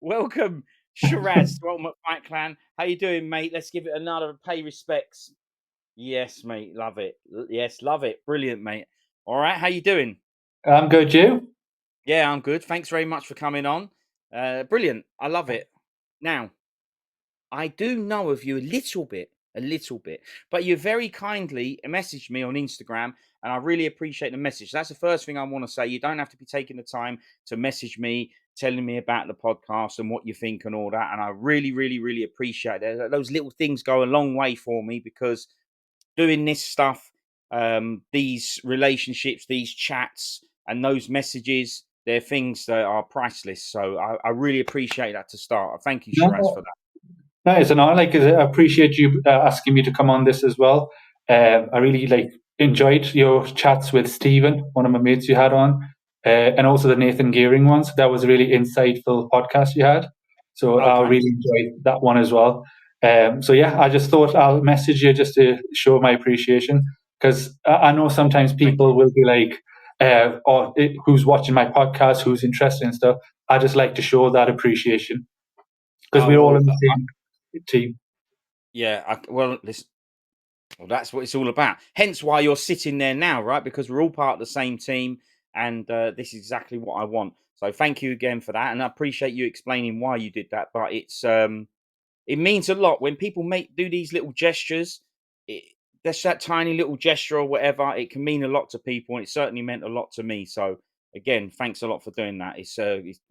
Welcome, Sharaz, to Ultimate Fight Clan. How you doing, mate? Let's give it another pay respects. Yes, mate. Love it. Yes, love it. Brilliant, mate. All right. How you doing? I'm good, you? Yeah, I'm good. Thanks very much for coming on. Brilliant. I love it. Now, I do know of you a little bit, but you very kindly messaged me on Instagram, and I really appreciate the message. That's the first thing I want to say. You don't have to be taking the time to message me, telling me about the podcast and what you think and all that. And I really, really, really appreciate it. Those little things go a long way for me because doing this stuff, these relationships, these chats, and those messages, they're things that are priceless. So I really appreciate that to start. Thank you, Shiraz, for that. No, it's an honor. I appreciate you asking me to come on this as well. I really enjoyed your chats with Stephen, one of my mates you had on, and also the Nathan Gearing ones. That was a really insightful podcast you had. So I really enjoyed that one as well. I just thought I'll message you just to show my appreciation, because I know sometimes people will be like, who's watching my podcast, who's interested in stuff. I just like to show that appreciation because we're all in the same team. Yeah, listen, that's what it's all about. Hence why you're sitting there now, right? Because we're all part of the same team, and this is exactly what I want. So thank you again for that, and I appreciate you explaining why you did that. But it means a lot when people do these little gestures. That's that tiny little gesture or whatever. It can mean a lot to people, and it certainly meant a lot to me. So again, thanks a lot for doing that.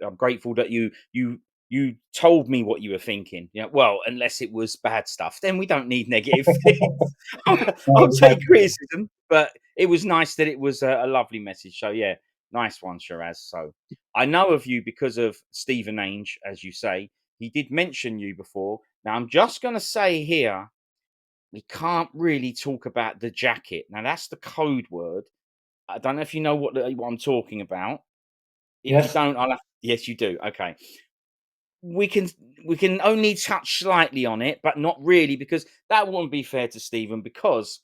I'm grateful that you told me what you were thinking. Yeah, well, unless it was bad stuff, then we don't need negative things. I'll take criticism, but it was nice that it was a lovely message. So yeah, nice one, Sharaz. So I know of you because of Stephen Ainge, as you say. He did mention you before. Now I'm just going to say here, we can't really talk about the jacket. Now that's the code word. I don't know if you know what I'm talking about. If you don't, yes, you do. Okay. We can only touch slightly on it, but not really, because that wouldn't be fair to Stephen, because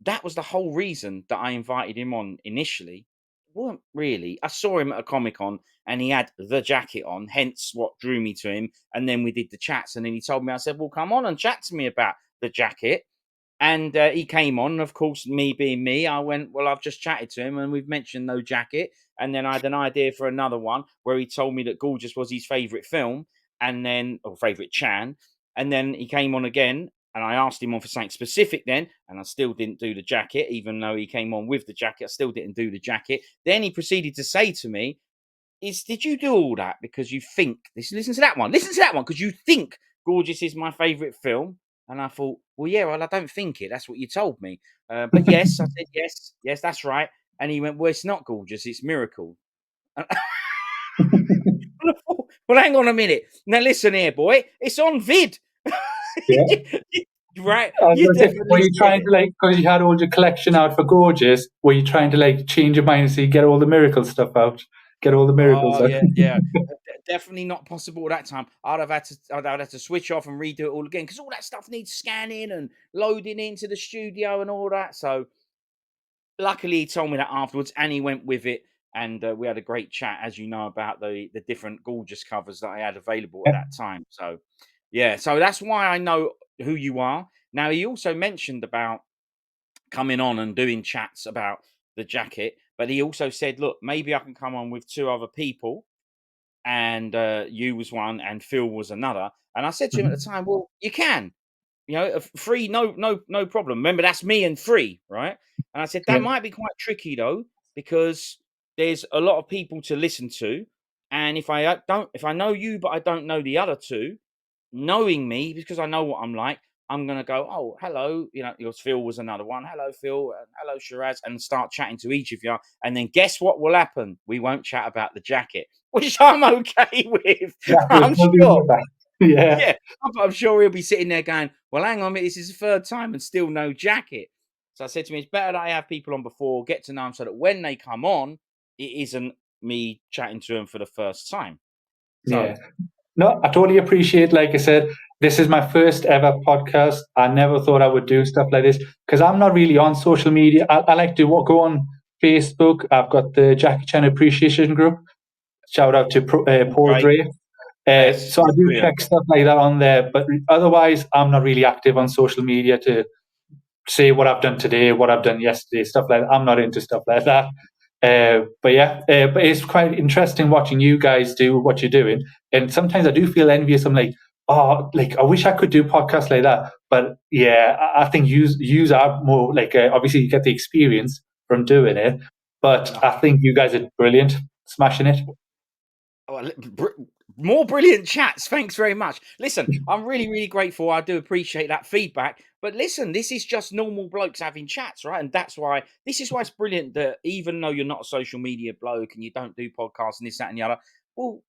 that was the whole reason that I invited him on initially. Weren't really. I saw him at a Comic-Con and he had the jacket on, hence what drew me to him. And then we did the chats, and then he told me, I said, well, come on and chat to me about the jacket. And he came on, and of course, me being me, I went, well, I've just chatted to him and we've mentioned No Jacket. And then I had an idea for another one where he told me that Gorgeous was his favourite film, and then, or favourite Chan. And then he came on again, and I asked him on for something specific then, and I still didn't do the jacket, even though he came on with the jacket. I still didn't do the jacket. Then he proceeded to say to me, did you do all that because you think listen to that one, because you think Gorgeous is my favourite film? And I thought, well, yeah, well, I don't think it. That's what you told me. But yes, I said, yes, that's right. And he went, well, it's not Gorgeous, it's Miracle. Well, hang on a minute. Now, listen here, boy. It's on vid. Yeah. Right. Were you trying to, because you had all your collection out for Gorgeous, were you trying to, change your mind so you get all the miracle stuff out? Get all the miracles out? Yeah. Definitely not possible at that time. I'd have had to switch off and redo it all again, because all that stuff needs scanning and loading into the studio and all that. So luckily he told me that afterwards, and he went with it, and we had a great chat, as you know, about the different Gorgeous covers that I had available at that time. So yeah, so that's why I know who you are. Now, he also mentioned about coming on and doing chats about the jacket, but he also said, look, maybe I can come on with two other people, and you was one and Phil was another. And I said to him at the time, well, you can, free, no problem. Remember, that's me and free, right? And I said, that might be quite tricky though, because there's a lot of people to listen to. And if I know you, but I don't know the other two, knowing me, because I know what I'm like, I'm going to go, oh, hello, your Phil was another one. Hello, Phil. Hello, Sharaz. And start chatting to each of you. And then guess what will happen? We won't chat about the jacket, which I'm okay with. I'm sure. Yeah. I'm sure he'll be sitting there going, well, hang on a minute, this is the third time and still no jacket. So I said to him, it's better that I have people on before, get to know them, so that when they come on, it isn't me chatting to them for the first time. So, yeah. No, I totally appreciate, like I said, this is my first ever podcast. I never thought I would do stuff like this, because I'm not really on social media. I like to go on Facebook. I've got the Jackie Chan Appreciation Group. Shout out to Paul Dre. Yes, So I do brilliant. check stuff like that on there, but otherwise, I'm not really active on social media to say what I've done today, what I've done yesterday, stuff like that. I'm not into stuff like that. But yeah, but it's quite interesting watching you guys do what you're doing. And sometimes I do feel envious. I'm like, oh, like I wish I could do podcasts like that. But yeah, I think you are more like obviously you get the experience from doing it. But I think you guys are brilliant, smashing it. Oh, more brilliant chats. Thanks very much. Listen, I'm really, really grateful. I do appreciate that feedback. But listen, this is just normal blokes having chats, right? And that's why this is why it's brilliant that even though you're not a social media bloke and you don't do podcasts and this, that, and the other, well,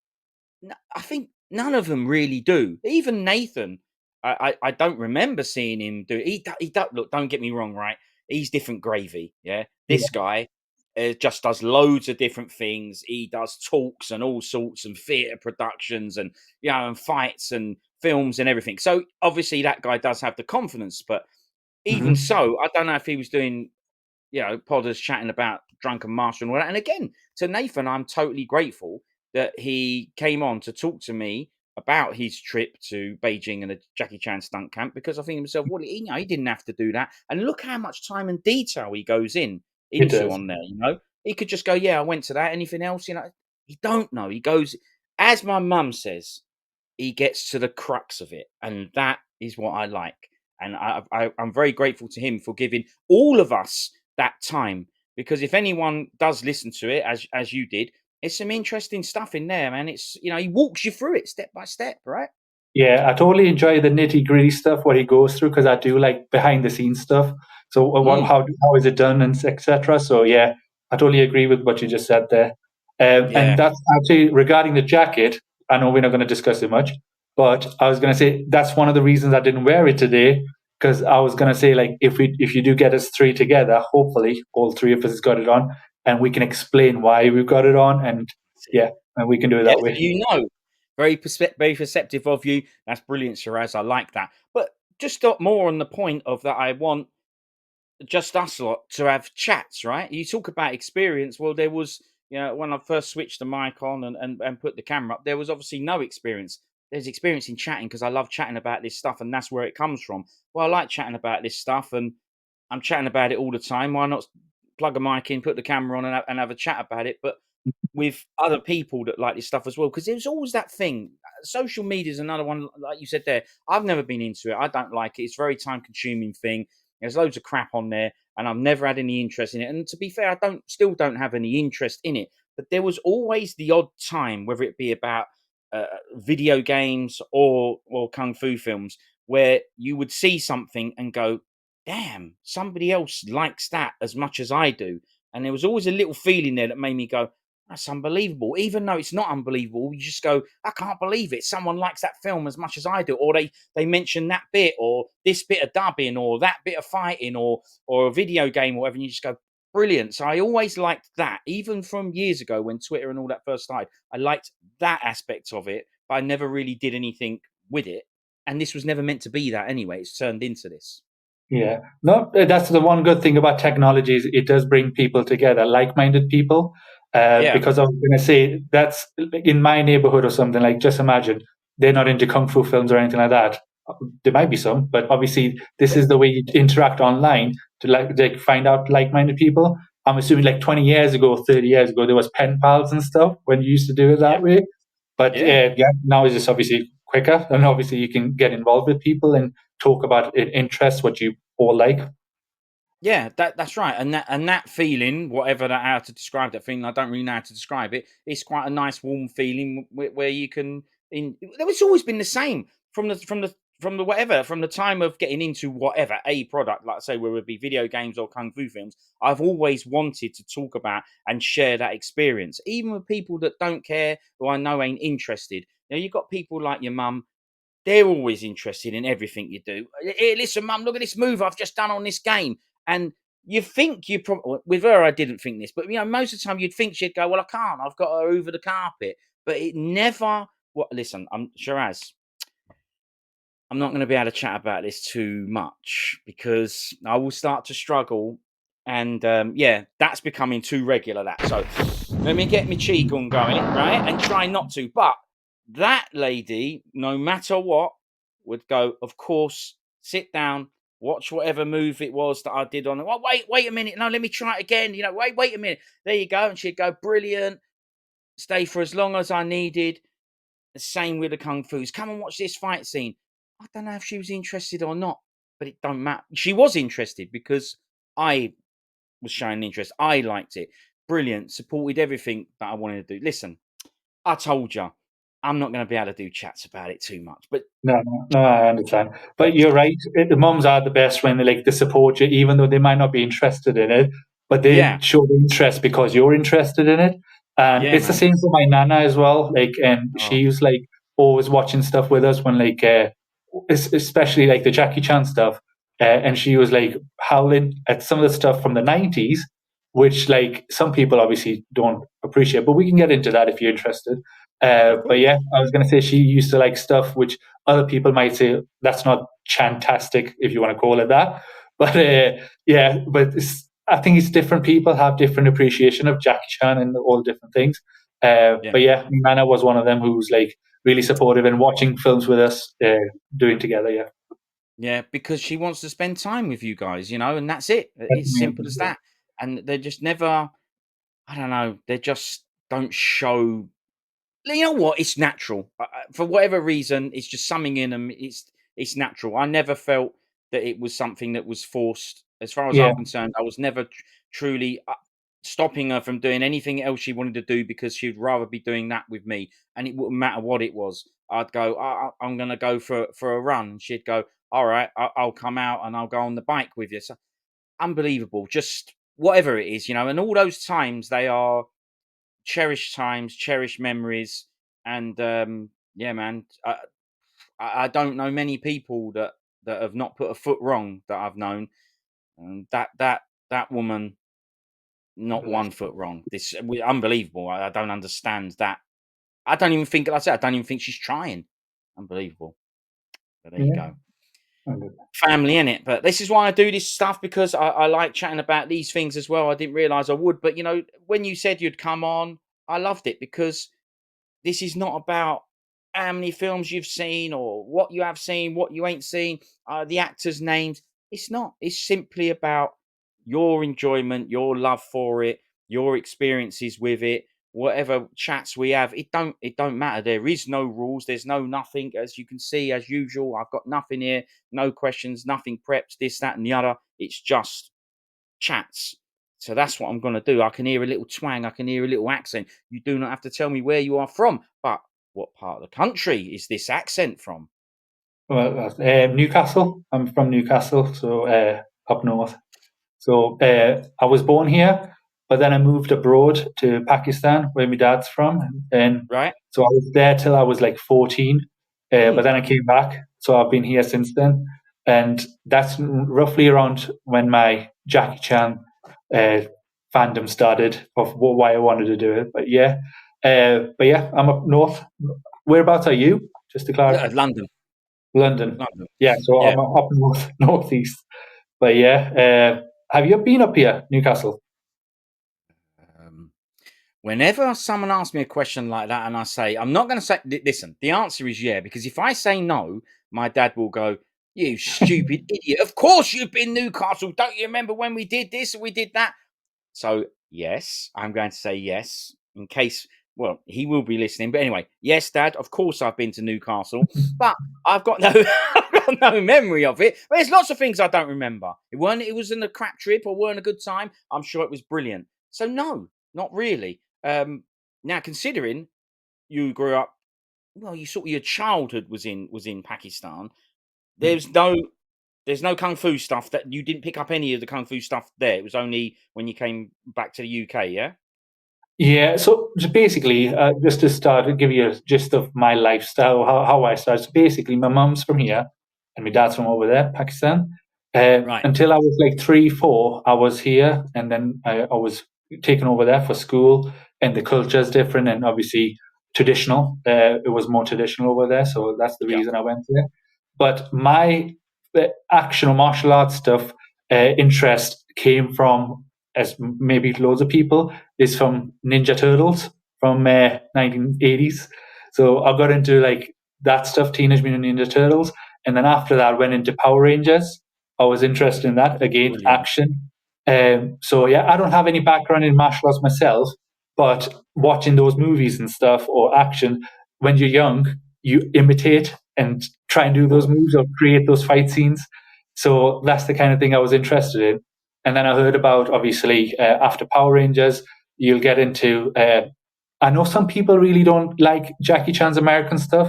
I think none of them really do. Even Nathan, I don't remember seeing him do. He look. Don't get me wrong, right? He's different gravy. Yeah, Yeah. this guy just does loads of different things. He does talks and all sorts and theatre productions and and fights and films and everything. So obviously that guy does have the confidence, but even Mm-hmm. so, I don't know if he was doing podders chatting about Drunken Master and all that. And again, to Nathan, I'm totally grateful that he came on to talk to me about his trip to Beijing and the Jackie Chan stunt camp, because I think to myself, well, he didn't have to do that. And look how much time and detail he goes It into does. on there. He could just go, yeah, I went to that. Anything else, he don't know. He goes, as my mum says, he gets to the crux of it, and that is what I like. And I'm very grateful to him for giving all of us that time, because if anyone does listen to it, as you did, it's some interesting stuff in there, man. It's he walks you through it step by step, right? Yeah, I totally enjoy the nitty gritty stuff what he goes through because I do like behind the scenes stuff. So Mm, how is it done and etc. So yeah, I totally agree with what you just said there. And yeah, that's actually regarding the jacket. I know we're not going to discuss it much, but I was going to say that's one of the reasons I didn't wear it today because I was going to say like if you do get us three together, hopefully all three of us has got it on, and we can explain why we've got it on, and that's it. yeah, and we can do it Yeah, that so way. very perceptive of you. That's brilliant, Shiraz. I like that. But just got more on the point of that. I want just us lot to have chats, right? You talk about experience. Well, there was, when I first switched the mic on and put the camera up, there was obviously no experience. There's experience in chatting because I love chatting about this stuff, and that's where it comes from. Well, I like chatting about this stuff, and I'm chatting about it all the time. Why not plug a mic in, put the camera on, and have a chat about it? But with other people that like this stuff as well, because there's always that thing. Social media is another one, like you said there. I've never been into it. I don't like it. It's a very time consuming thing. There's loads of crap on there, and I've never had any interest in it. And to be fair, still don't have any interest in it. But there was always the odd time, whether it be about video games or kung fu films, where you would see something and go, "Damn, somebody else likes that as much as I do." And there was always a little feeling there that made me go, that's unbelievable. Even though it's not unbelievable, you just go, I can't believe it. Someone likes that film as much as I do, or they mention that bit, or this bit of dubbing, or that bit of fighting, or a video game, or whatever. And you just go, brilliant. So I always liked that, even from years ago when Twitter and all that first started. I liked that aspect of it, but I never really did anything with it. And this was never meant to be that anyway. It's turned into this. Yeah, no, that's the one good thing about technology is it does bring people together, like-minded people. Yeah, Because I was going to say that's in my neighborhood or something. Like, just imagine they're not into kung fu films or anything like that. There might be some, but obviously this is the way you interact online to like find out like-minded people. I'm assuming like 20 years ago, 30 years ago, there was pen pals and stuff when you used to do it yeah, that way. But yeah. yeah, now it's just obviously quicker, and obviously you can get involved with people and talk about interests, what you all like. Yeah, that's right, and that feeling, whatever that how to describe that feeling, I don't really know how to describe it. It's quite a nice, warm feeling where you can. It's always been the same from the whatever from the time of getting into whatever a product, like say whether it be video games or kung fu films. I've always wanted to talk about and share that experience, even with people that don't care, who I know ain't interested. You've got people like your mum. They're always interested in everything you do. Hey, listen, mum, look at this move I've just done on this game. And you think you probably, with her, I didn't think this, but most of the time you'd think she'd go, well, I can't, I've got her over the carpet. But it never, listen, I'm Sharaz, I'm not going to be able to chat about this too much because I will start to struggle. And yeah, that's becoming too regular. That so let me get my cheek on going, right? And try not to. But that lady, no matter what, would go, of course, sit down, watch whatever move it was that I did on it. Oh, wait a minute. No, let me try it again. Wait a minute. There you go. And she'd go, brilliant. Stay for as long as I needed. The same with the Kung Fu's. Come and watch this fight scene. I don't know if she was interested or not, but it don't matter. She was interested because I was showing interest. I liked it. Brilliant. Supported everything that I wanted to do. Listen, I told you, I'm not going to be able to do chats about it too much. But No, I understand. But you're right. The mums are the best when they support you, even though they might not be interested in it. But they yeah, show the interest because you're interested in it. And yeah, it's the man. same for my nana as well. And Oh, she was always watching stuff with us when especially the Jackie Chan stuff. And she was howling at some of the stuff from the 90s, which some people obviously don't appreciate. But we can get into that if you're interested. of But course. yeah, I was going to say she used to like stuff which other people might say that's not chantastic, if you want to call it that. But yeah, but I think it's different. People have different appreciation of Jackie Chan and all different things. Yeah. But yeah, Nana was one of them who was really supportive and watching films with us, doing together. Yeah, Yeah, because she wants to spend time with you guys, and that's it. It's simple as definitely. that. And they just never, I don't know, they just don't show. You know what? It's natural. For whatever reason, it's just something in them. It's natural. I never felt that it was something that was forced. As far as Yeah, I'm concerned, I was never truly stopping her from doing anything else she wanted to do because she'd rather be doing that with me, and it wouldn't matter what it was. I'd go, I'm going to go for a run. And she'd go, all right, I'll come out and I'll go on the bike with you. So unbelievable. Just whatever it is, and all those times they are cherished times, cherished memories, and yeah, man, I don't know many people that have not put a foot wrong that I've known, and that woman, not bless. one foot wrong. Unbelievable. I don't understand that. I don't even think, like I said, I don't even think she's trying. Unbelievable. But there you Yeah, go. and, Family in it. But this is why I do this stuff, because I like chatting about these things as well. I didn't realize I would, but when you said you'd come on, I loved it, because this is not about how many films you've seen or what you have seen, what you ain't seen, the actors' names. It's not. It's simply about your enjoyment, your love for it, your experiences with it. Whatever chats we have, it don't matter. There is no rules. There's no nothing. As you can see, as usual, I've got nothing here, no questions, nothing preps, this, that, and the other. It's just chats. So that's what I'm going to do. I can hear a little twang. I can hear a little accent. You do not have to tell me where you are from, but what part of the country is this accent from? well, Newcastle. I'm from Newcastle, so up north. So I was born here, but then I moved abroad to Pakistan, where my dad's from, and Right? so I was there till I was 14. But Mm. then I came back, so I've been here since then, and that's roughly around when my Jackie Chan uh, fandom started of why I wanted to do it. But yeah, I'm up north. Whereabouts are you? Just to clarify, London. London. London. Yeah, so Yeah. I'm up north, northeast. But yeah, have you been up here, Newcastle? Um, Whenever someone asks me a question like that and I say, I'm not going to say, listen, the answer is yeah, because if I say no, my dad will go, you stupid idiot. Of course you've been Newcastle. Don't you remember when we did this and we did that? So, yes, I'm going to say yes in case, well, he will be listening. But anyway, yes, Dad, of course I've been to Newcastle, but I've got no, I've got no memory of it. But there's lots of things I don't remember. It wasn't a crap trip or weren't a good time. I'm sure it was brilliant. So, no, not really. Now, considering you grew up, well, you sort of your childhood was in Pakistan. Mm. There's no there's no kung fu stuff that you didn't pick up any of the kung fu stuff there. It was only when you came back to the UK, yeah? Yeah, so just basically, just to start, to give you a gist of my lifestyle, how I started. So basically, my mum's from here, and my dad's from over there, Pakistan. Right. Until I was 3, 4, I was here, and then I was taken over there for school, and the culture is different, and obviously traditional. It was more traditional over there, so that's the Yeah. reason I went there. But my action or martial arts stuff interest came from, as maybe loads of people, is from Ninja Turtles from 1980s. So I got into like that stuff, Teenage Mutant Ninja Turtles, and then after that, I went into Power Rangers. I was interested in that again, Brilliant. action. So yeah, I don't have any background in martial arts myself, but watching those movies and stuff or action when you're young, you imitate and try and do those moves or create those fight scenes. So that's the kind of thing I was interested in. And then I heard about, obviously, after Power Rangers, you'll get into. I know some people really don't like Jackie Chan's American stuff,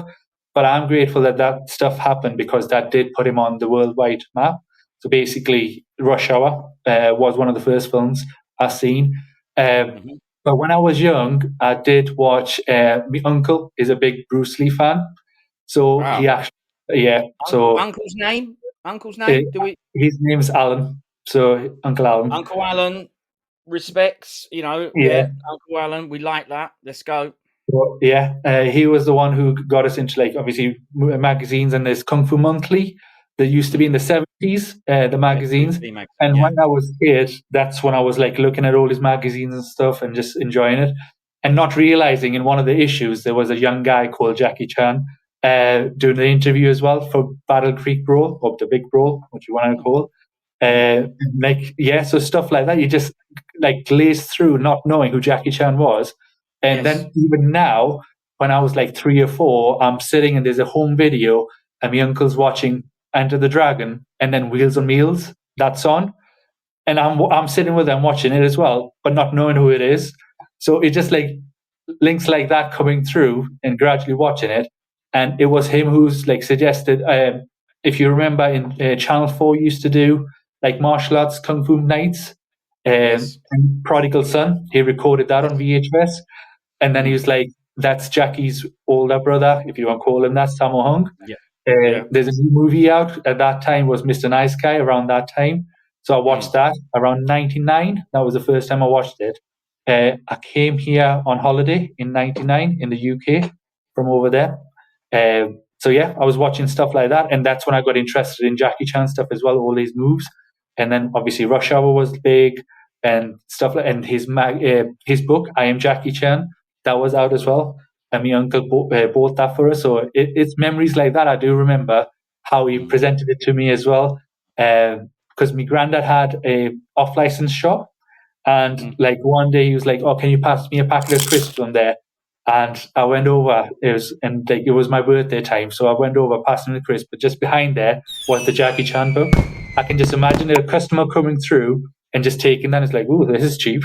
but I'm grateful that that stuff happened because that did put him on the worldwide map. So basically, Rush Hour was one of the first films I seen. Mhm. But when I was young, I did watch. My uncle is a big Bruce Lee fan, so Wow. he actually, yeah. So Uncle's name? Uncle's uh, name? Do we? his name's Alan. So Uncle Alan. Uncle Alan respects. Yeah. Uncle Alan. We like that. Let's go. So, yeah, he was the one who got us into like obviously magazines, and there's Kung Fu Monthly. There used to be in the 70s, the Yeah, magazines. TV magazine. And Yeah. when I was a kid, that's when I was like looking at all these magazines and stuff and just enjoying it, and not realizing in one of the issues there was a young guy called Jackie Chan doing the interview as well for Battle Creek Brawl, or the Big Brawl, what you want to call. Mm-hmm. Like yeah, so stuff like that, you just like glaze through not knowing who Jackie Chan was. And Yes. then even now, when I was like 3 or 4, I'm sitting and there's a home video, and my uncle's watching Enter the Dragon, and then Wheels on Meals, that's on, and I'm sitting with them watching it as well, but not knowing who it is. So it just like links like that coming through and gradually watching it, and it was him who's like suggested. If you remember, in Channel 4 used to do like martial arts kung fu nights. Yes. And Prodigal Son, he recorded that on VHS, and then he Mm. was like, "That's Jackie's older brother, if you want to call him that, Sammo Hung." Yeah. Yeah. There's a new movie out at that time, was Mr. Nice Guy around that time. So I watched that around 99. That was the first time I watched it. I came here on holiday in 99 in the UK from over there. So yeah, I was watching stuff like that. And that's when I got interested in Jackie Chan stuff as well, all these moves. And then obviously Rush Hour was big and stuff like, and his book, I Am Jackie Chan, that was out as well, and my uncle bought that for us. So it's memories like that. I do remember how he Mm. presented it to me as well, because my granddad had a off-license shop, and like one day he was like, "Oh, can you pass me a packet of crisps from there?" And I went over. It was my birthday time, so I went over passing the crisp. But just behind there was the Jackie Chan book. I can just imagine a customer coming through and just taking that. It's like, "Ooh, this is cheap."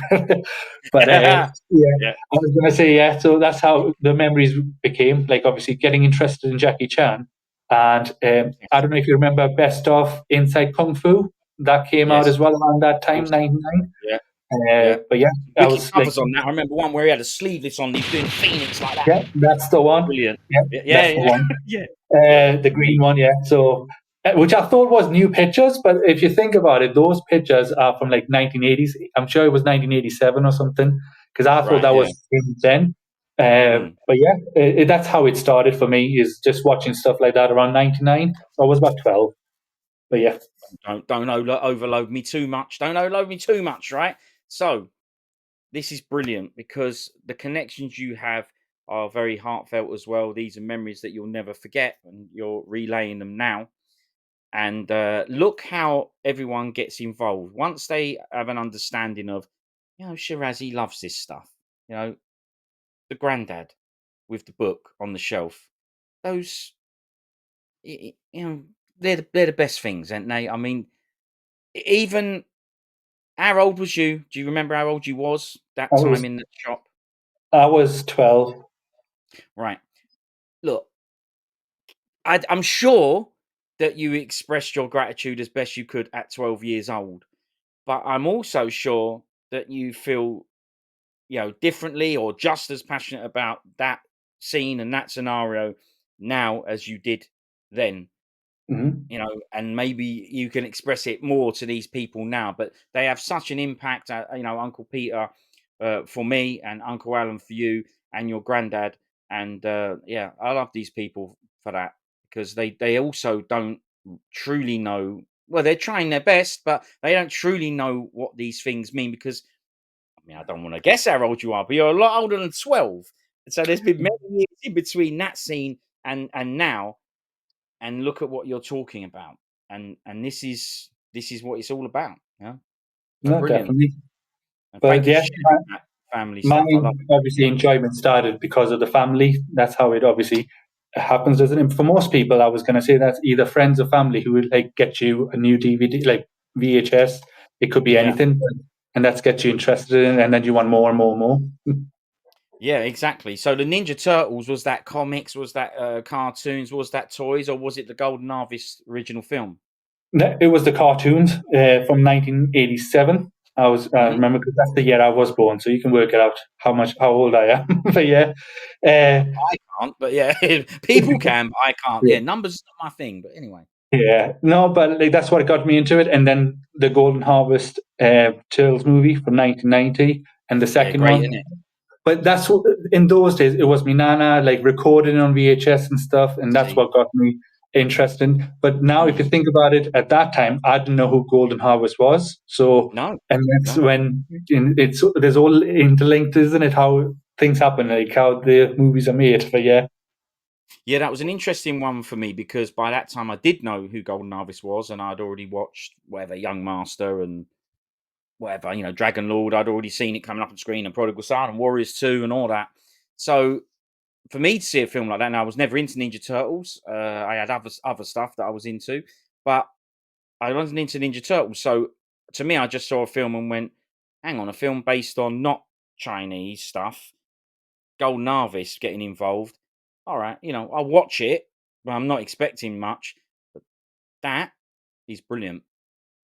But yeah, Yeah. I was going to say, yeah, so that's how the memories became. Like, obviously, getting interested in Jackie Chan. And I Yes. don't know if you remember Best of Inside Kung Fu. That came out Yes. as well around that time, Awesome. 99. Yeah. Yeah. But yeah, I Wicked was like, covers on that. I remember one where he had a sleeveless on. He was doing Phoenix like that. yeah, that's the one. Brilliant. Yeah, Yeah. that's the Yeah. one. Yeah. Yeah. The green one, yeah. So, which I thought was new pictures, but if you think about it, those pictures are from like 1980s. I'm sure it was 1987 or something, because I thought Right. that Yeah. was him then. Mm. But yeah, that's how it started for me, is just watching stuff like that around 99. So I was about 12. But yeah. Don't overload me too much. Don't overload me too much. Right. So this is brilliant because the connections you have are very heartfelt as well. These are memories that you'll never forget, and you're relaying them now. And look how everyone gets involved once they have an understanding of, Shiraz, he loves this stuff. The granddad with the book on the shelf. Those, they're the best things, aren't they? I mean, even how old was you? Do you remember how old you was that I time was in the shop? I was 12. Right. Look, I'm sure that you expressed your gratitude as best you could at 12 years old, but I'm also sure that you feel, differently or just as passionate about that scene and that scenario now as you did then. Mhm. And maybe you can express it more to these people now, but they have such an impact. Uncle Peter for me, and Uncle Alan for you, and your granddad. And yeah, I love these people for that, because they also don't truly know. Well, they're trying their best, but they don't truly know what these things mean. Because I mean, I don't want to guess how old you are, but you're a lot older than 12. So there's been many years in between that scene and now, and look at what you're talking about, and this is what it's all about. Yeah, so No, brilliant, definitely. and But thank you for yeah, sharing that family my stuff. I love obviously enjoyment started because of the family. That's how it obviously happens, doesn't it? For most people, I was going to say that's either friends or family who would like get you a new DVD, like VHS. It could be yeah. anything, and that's get you interested in, and then you want more and more and more. Yeah, exactly. So the Ninja Turtles, was that comics, was that cartoons, was that toys, or was it the Golden Harvest original film? It was the cartoons from 1987. I Hmm. remember because that's the year I was born, so you can work it out how old I am. But yeah, uh, I can't, but yeah, people can, but I can't. yeah. Yeah, numbers is not my thing. But anyway, Yeah, no, but like that's what got me into it. And then the Golden Harvest Turtles movie from 1990, and the yeah, second great, one. isn't it? But that's what in those days it was me nana like recording on VHS and stuff, and that's See, what got me interested. But now, if you mm, think about it, at that time I didn't know who Golden Harvest was. So, no, and that's no, when it's there's all interlinked, isn't it? How things happen, like how the movies are made. But yeah, yeah, that was an interesting one for me because by that time I did know who Golden Harvest was, and I'd already watched whatever Young Master and whatever, Dragon Lord. I'd already seen it coming up on screen, and Prodigal Son and Warriors 2 and all that. So for me to see a film like that, and I was never into Ninja Turtles. I had other stuff that I was into, but I wasn't into Ninja Turtles. So to me, I just saw a film and went, "Hang on, a film based on not Chinese stuff, Golden Harvest getting involved. All right, I'll watch it, but I'm not expecting much. But that is brilliant.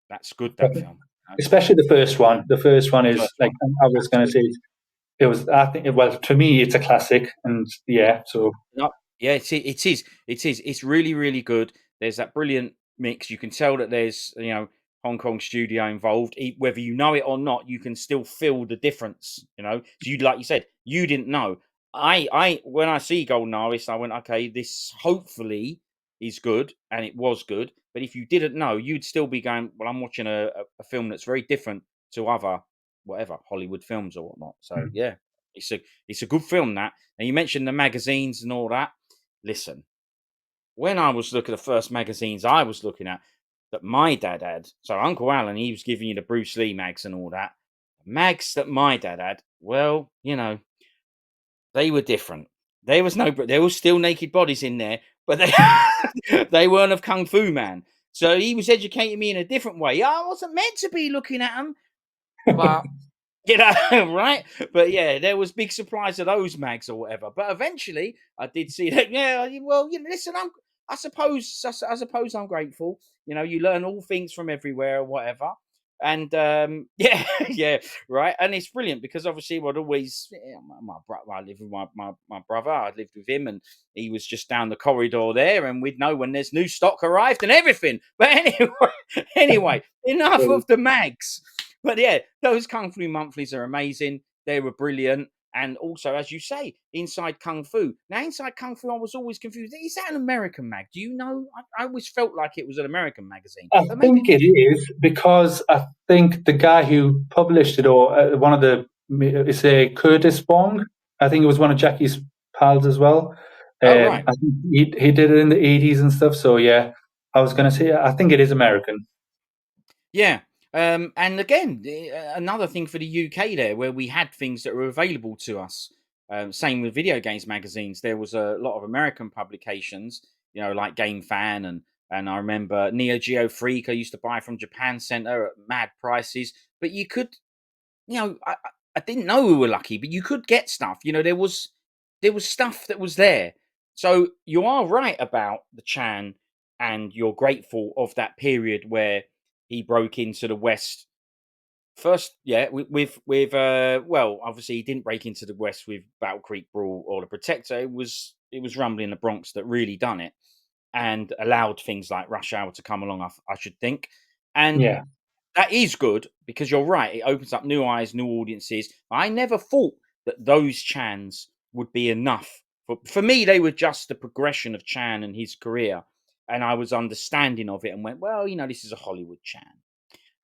That's good. That film, especially the first one. The first one is first like one, I was going to say absolutely. it was. I think well to me it's a classic, and yeah, so No, yeah, it is. It is. It's really, really good. There's that brilliant mix. You can tell that there's Hong Kong studio involved. Whether you know it or not, you can still feel the difference. So you like you said, you didn't know. I when I see Golden Harvest, I went, okay, this hopefully is good, and it was good. But if you didn't know, you'd still be going, well, I'm watching a film that's very different to other whatever Hollywood films or whatnot. So yeah, it's a good film that. And you mentioned the magazines and all that. Listen, when I was looking at the first magazines I was looking at that my dad had, so Uncle Alan, he was giving you the Bruce Lee mags and all that. Mags that my dad had, well, they were different. There was no, there was still naked bodies in there, but they they weren't of Kung Fu Man. So he was educating me in a different way. I wasn't meant to be looking at them, but right? But yeah, there was big supplies of those mags or whatever. But eventually, I did see that. Yeah, well, listen, I suppose I'm grateful. You learn all things from everywhere or whatever. And yeah, yeah, right. And it's brilliant because obviously, I'd always, my brother, I lived with my brother. I lived with him, and he was just down the corridor there, and we'd know when there's new stock arrived and everything. But anyway, enough of the mags. But yeah, those Kung Fu monthlies are amazing. They were brilliant. And also, as you say, Inside Kung Fu. Now, Inside Kung Fu, I was always confused. Is that an American mag? Do you know? I always felt like it was an American magazine, I but maybe think not. it is because I think the guy who published it, or one of the, is a Curtis Bong. I think it was one of Jackie's pals as well. Oh, right. I think he did it in the 80s and stuff. So yeah, I was going to say I think it is American. Yeah. And again, another thing for the UK there, where we had things that were available to us. Same with video games magazines. There was a lot of American publications, like Game Fan and I remember Neo Geo Freak. I used to buy from Japan Center at mad prices. But you could, I didn't know we were lucky, but you could get stuff. There was stuff that was there. So you are right about the Chan, and you're grateful of that period where he broke into the West first. Yeah, well, obviously he didn't break into the West with Battle Creek Brawl or the Protector. It was Rumbling the Bronx that really done it and allowed things like Rush Hour to come along. I should think, and Yeah. that is good because you're right. It opens up new eyes, new audiences. I never thought that those Chans would be enough. For me, they were just the progression of Chan and his career. And I was understanding of it and went, well, this is a Hollywood Chan.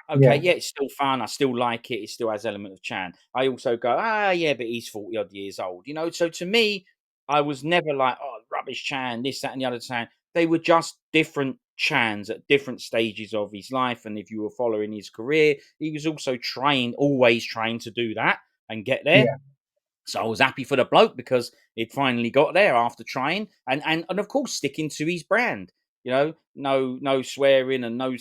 Okay, yeah, it's still fun. I still like it. It still has element of Chan. I also go, yeah, but he's 40 odd years old, you know. So to me, I was never like, oh, rubbish Chan, this, that, and the other Chan. They were just different Chans at different stages of his life. And if you were following his career, he was also always trying to do that and get there. Yeah. So I was happy for the bloke because it finally got there after trying and of course sticking to his brand. You know, no swearing and no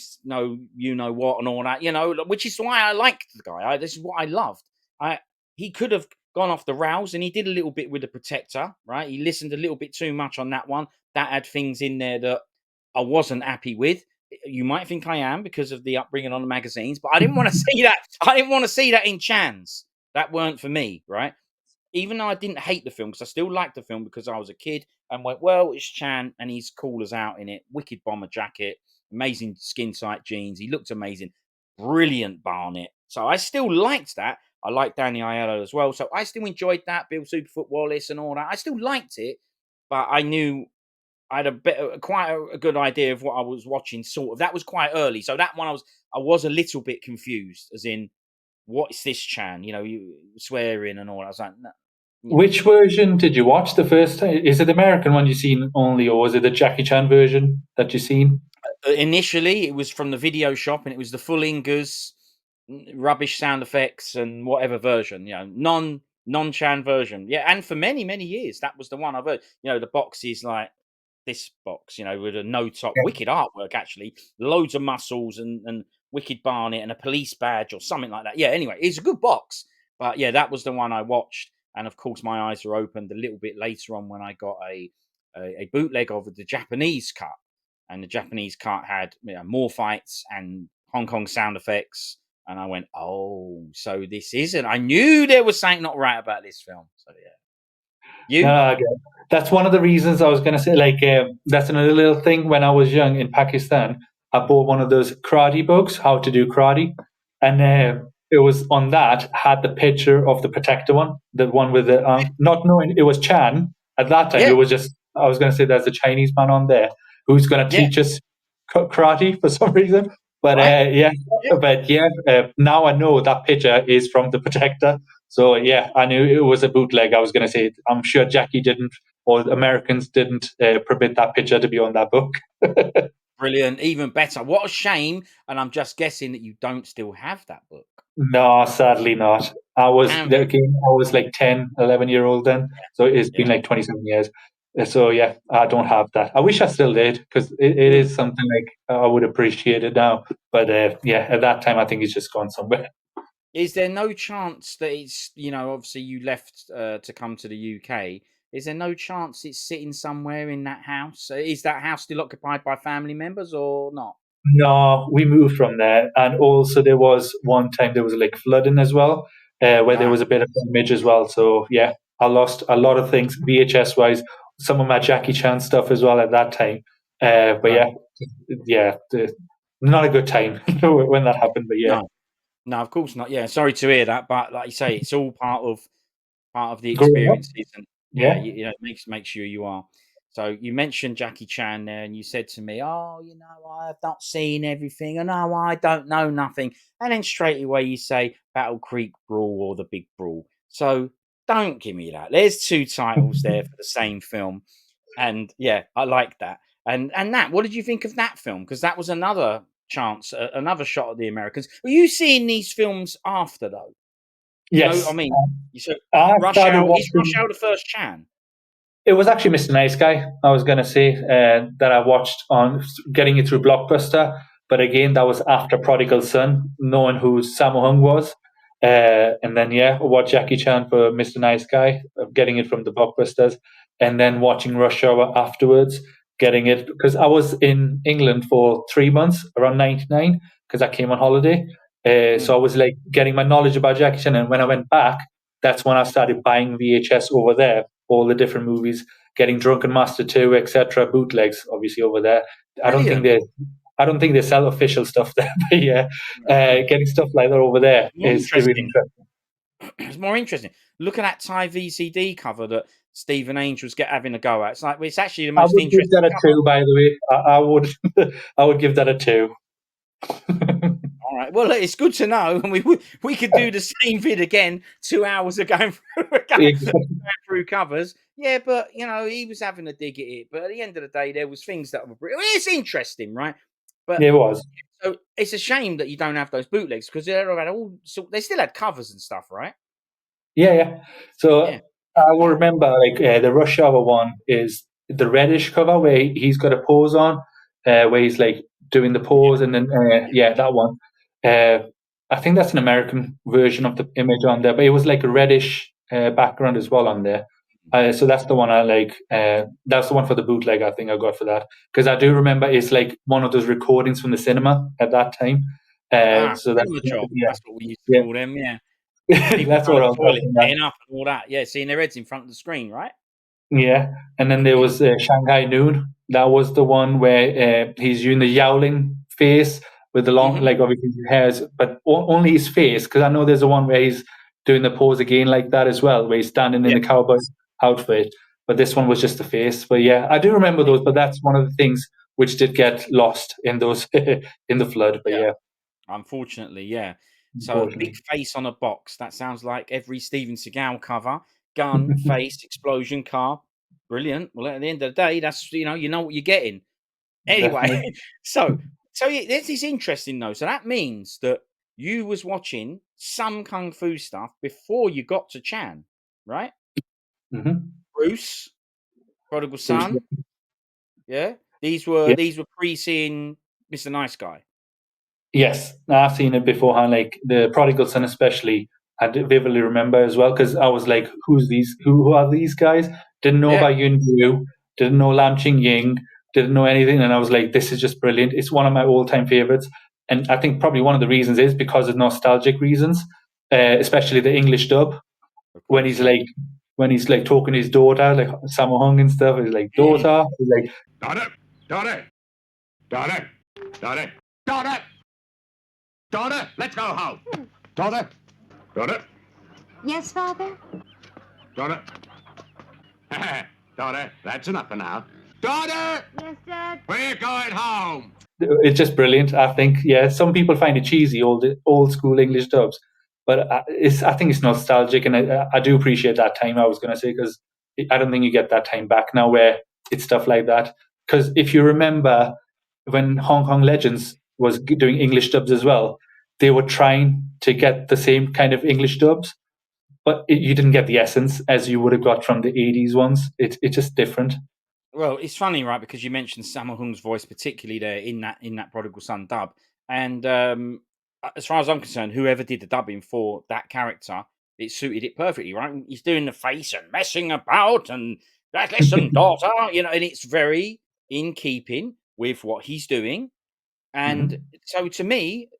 you know what and all that. You know, which is why I liked the guy. This is what I loved. I He could have gone off the rails and he did a little bit with the Protector, right? He listened a little bit too much on that one. That had things in there that I wasn't happy with. You might think I am because of the upbringing on the magazines, but I didn't want to see that. I didn't want to see that in Chans. That weren't for me, right? Even though I didn't hate the film, because I still liked the film because I was a kid and went, well, it's Chan and he's cool as out in it. Wicked bomber jacket, amazing skin tight jeans. He looked amazing. Brilliant Barnet. So I still liked that. I liked Danny Aiello as well. So I still enjoyed that. Bill Superfoot Wallace and all that. I still liked it, but I knew I had quite a good idea of what I was watching. Sort of. That was quite early. So that one I was a little bit confused, as in, what's this Chan? You know, you swearing and all. I was like, no, you know. Which version did you watch the first time? Is it the American one you seen only, or was it the Jackie Chan version that you seen? Initially, it was from the video shop, and it was the full Ingers, rubbish sound effects and whatever version. You know, non Chan version. Yeah, and for many years, that was the one I've heard. You know, the box is like this box, you know, with a no top, Yeah. wicked artwork actually, loads of muscles and wicked Barnet and a police badge or something like that. Yeah, anyway, it's a good box, but yeah, that was the one I watched, and of course my eyes were opened a little bit later on when I got a bootleg of the Japanese cut, and the Japanese cut had, you know, more fights and Hong Kong sound effects, and I went, oh, so this isn't. I knew there was something not right about this film. So yeah, you. Okay. That's one of the reasons I was going to say, like, that's another little thing. When I was young in Pakistan, I bought one of those karate books, How to Do Karate. And it was on that, had the picture of the Protector one, the one with the, not knowing it was Chan at that time. Yeah, It was just, I was going to say there's a Chinese man on there who's going to yeah, teach us karate for some reason. But right. now I know that picture is from the Protector. So yeah, I knew it was a bootleg. I was going to say, I'm sure Jackie didn't, or the Americans didn't permit that picture to be on that book. Brilliant, even better. What a shame, and I'm just guessing that you don't still have that book. No, sadly not. Damn it. I was like 10, 11 year old then. So it's been Yeah. like 27 years. So yeah, I don't have that. I wish I still did, because it Mm. is something like I would appreciate it now. But yeah, at that time, I think it's just gone somewhere. Is there no chance that it's, you know, obviously you left to come to the UK. Is there no chance it's sitting somewhere in that house? Is that house still occupied by family members or not? No, we moved from there. And also there was one time there was like flooding as well, where there Ah, was a bit of damage as well. So yeah, I lost a lot of things VHS wise, some of my Jackie Chan stuff as well at that time. But right. not a good time when that happened. But yeah, No, no, of course not. Yeah, sorry to hear that, but like you say, it's all part of the growing up, experiences, and yeah, yeah. you know, it makes you who you are. So you mentioned Jackie Chan there, and you said to me, "Oh, you know, I have not seen everything, and no, I don't know nothing." And then straight away you say Battle Creek Brawl or The Big Brawl. So don't give me that. There's two titles there for the same film, and yeah, I like that. And that, what did you think of that film? Because that was another chance, another shot at the Americans. Were you seeing these films after though? You know, I Yes, mean, you said I Rush started Hour. Is Rush watching. Hour the first Chan? It was actually Mr. Nice Guy, I was going to say, that I watched on getting it through Blockbuster. But again, that was after Prodigal Son, knowing who Sammo Hung was. And then, yeah, I watched Jackie Chan for Mr. Nice Guy, getting it from the Blockbusters. And then watching Rush Hour afterwards, getting it, because I was in England for 3 months, around 99, because I came on holiday. So Mm, I was like getting my knowledge about Jackie Chan. And when I went back, that's when I started buying VHS over there, all the different movies, getting Drunken Master 2, etc., bootlegs, obviously over there. I don't think brilliant. they, I don't think they sell official stuff there, but yeah, Mm. getting stuff like that over there More is really interesting. interesting. It's more interesting. Look at that Thai VCD cover that Stephen Angels get having a go at. It's like, well, it's actually the I most would give interesting that a cover. two, by the way. I would, I would give that a two. All right. Well, it's good to know, and we could do the same vid again. 2 hours of going through covers. Yeah, but he was having a dig at it. But at the end of the day, there was things that were. It's interesting, right? But it was. So it's a shame that you don't have those bootlegs because they still had covers and stuff, right? Yeah. So Yeah. I will remember the Rush Hour one is the reddish cover where he's got a pose on, where he's like doing the pose, and then that one. I think that's an American version of the image on there, but it was like a reddish background as well on there. So that's the one I like. That's the one for the bootleg. I think I got for that because I do remember it's like one of those recordings from the cinema at that time. So that's job. yeah, That's what we used to call them. Yeah. People that's going what I to was the toilet, talking about. getting up and all that. Yeah, seeing their heads in front of the screen, right? Yeah, and then there was Shanghai Noon. That was the one where he's doing the yowling face with the long, like obviously his hairs, but only his face. Because I know there's the one where he's doing the pose again like that as well, where he's standing in the cowboy outfit. But this one was just the face. But yeah, I do remember those. But that's one of the things which did get lost in those in the flood. But yeah, unfortunately, yeah. So big face on a box. That sounds like every Steven Seagal cover. Gun, face, explosion, car. Brilliant. Well, at the end of the day, that's you know what you're getting. Anyway, so yeah, this is interesting though. So that means that you was watching some kung fu stuff before you got to Chan, right? Bruce, Prodigal Son. Yeah, these were pre-seeing Mr. Nice Guy. Yes, I've seen it beforehand. Like the Prodigal Son, especially, I vividly remember as well because I was like, "Who's these? Who are these guys?" Didn't know about Yun Yu, didn't know Lam Ching Ying, didn't know anything, and I was like, "This is just brilliant." It's one of my all-time favorites, and I think probably one of the reasons is because of nostalgic reasons, especially the English dub when he's like talking to his daughter, like Sammo Hung and stuff. He's like, "Daughter," he's like, "Daughter, let's go home. Daughter. Yes, Father? Daughter. Daughter, that's enough for now. Daughter! Yes, Dad? We're going home. It's just brilliant. I think, some people find it cheesy, old school English dubs, but I think it's nostalgic, and I do appreciate that time. I was going to say because I don't think you get that time back now where it's stuff like that. Because if you remember when Hong Kong Legends was doing English dubs as well, they were trying to get the same kind of English dubs, but you didn't get the essence as you would have got from the 80s ones. It's just different. Well, it's funny, right? Because you mentioned Sammo Hung's voice, particularly there in that Prodigal Son dub, and as far as I'm concerned, whoever did the dubbing for that character, it suited it perfectly, right? He's doing the face and messing about, and listen, daughter, and it's very in keeping with what he's doing, and so to me,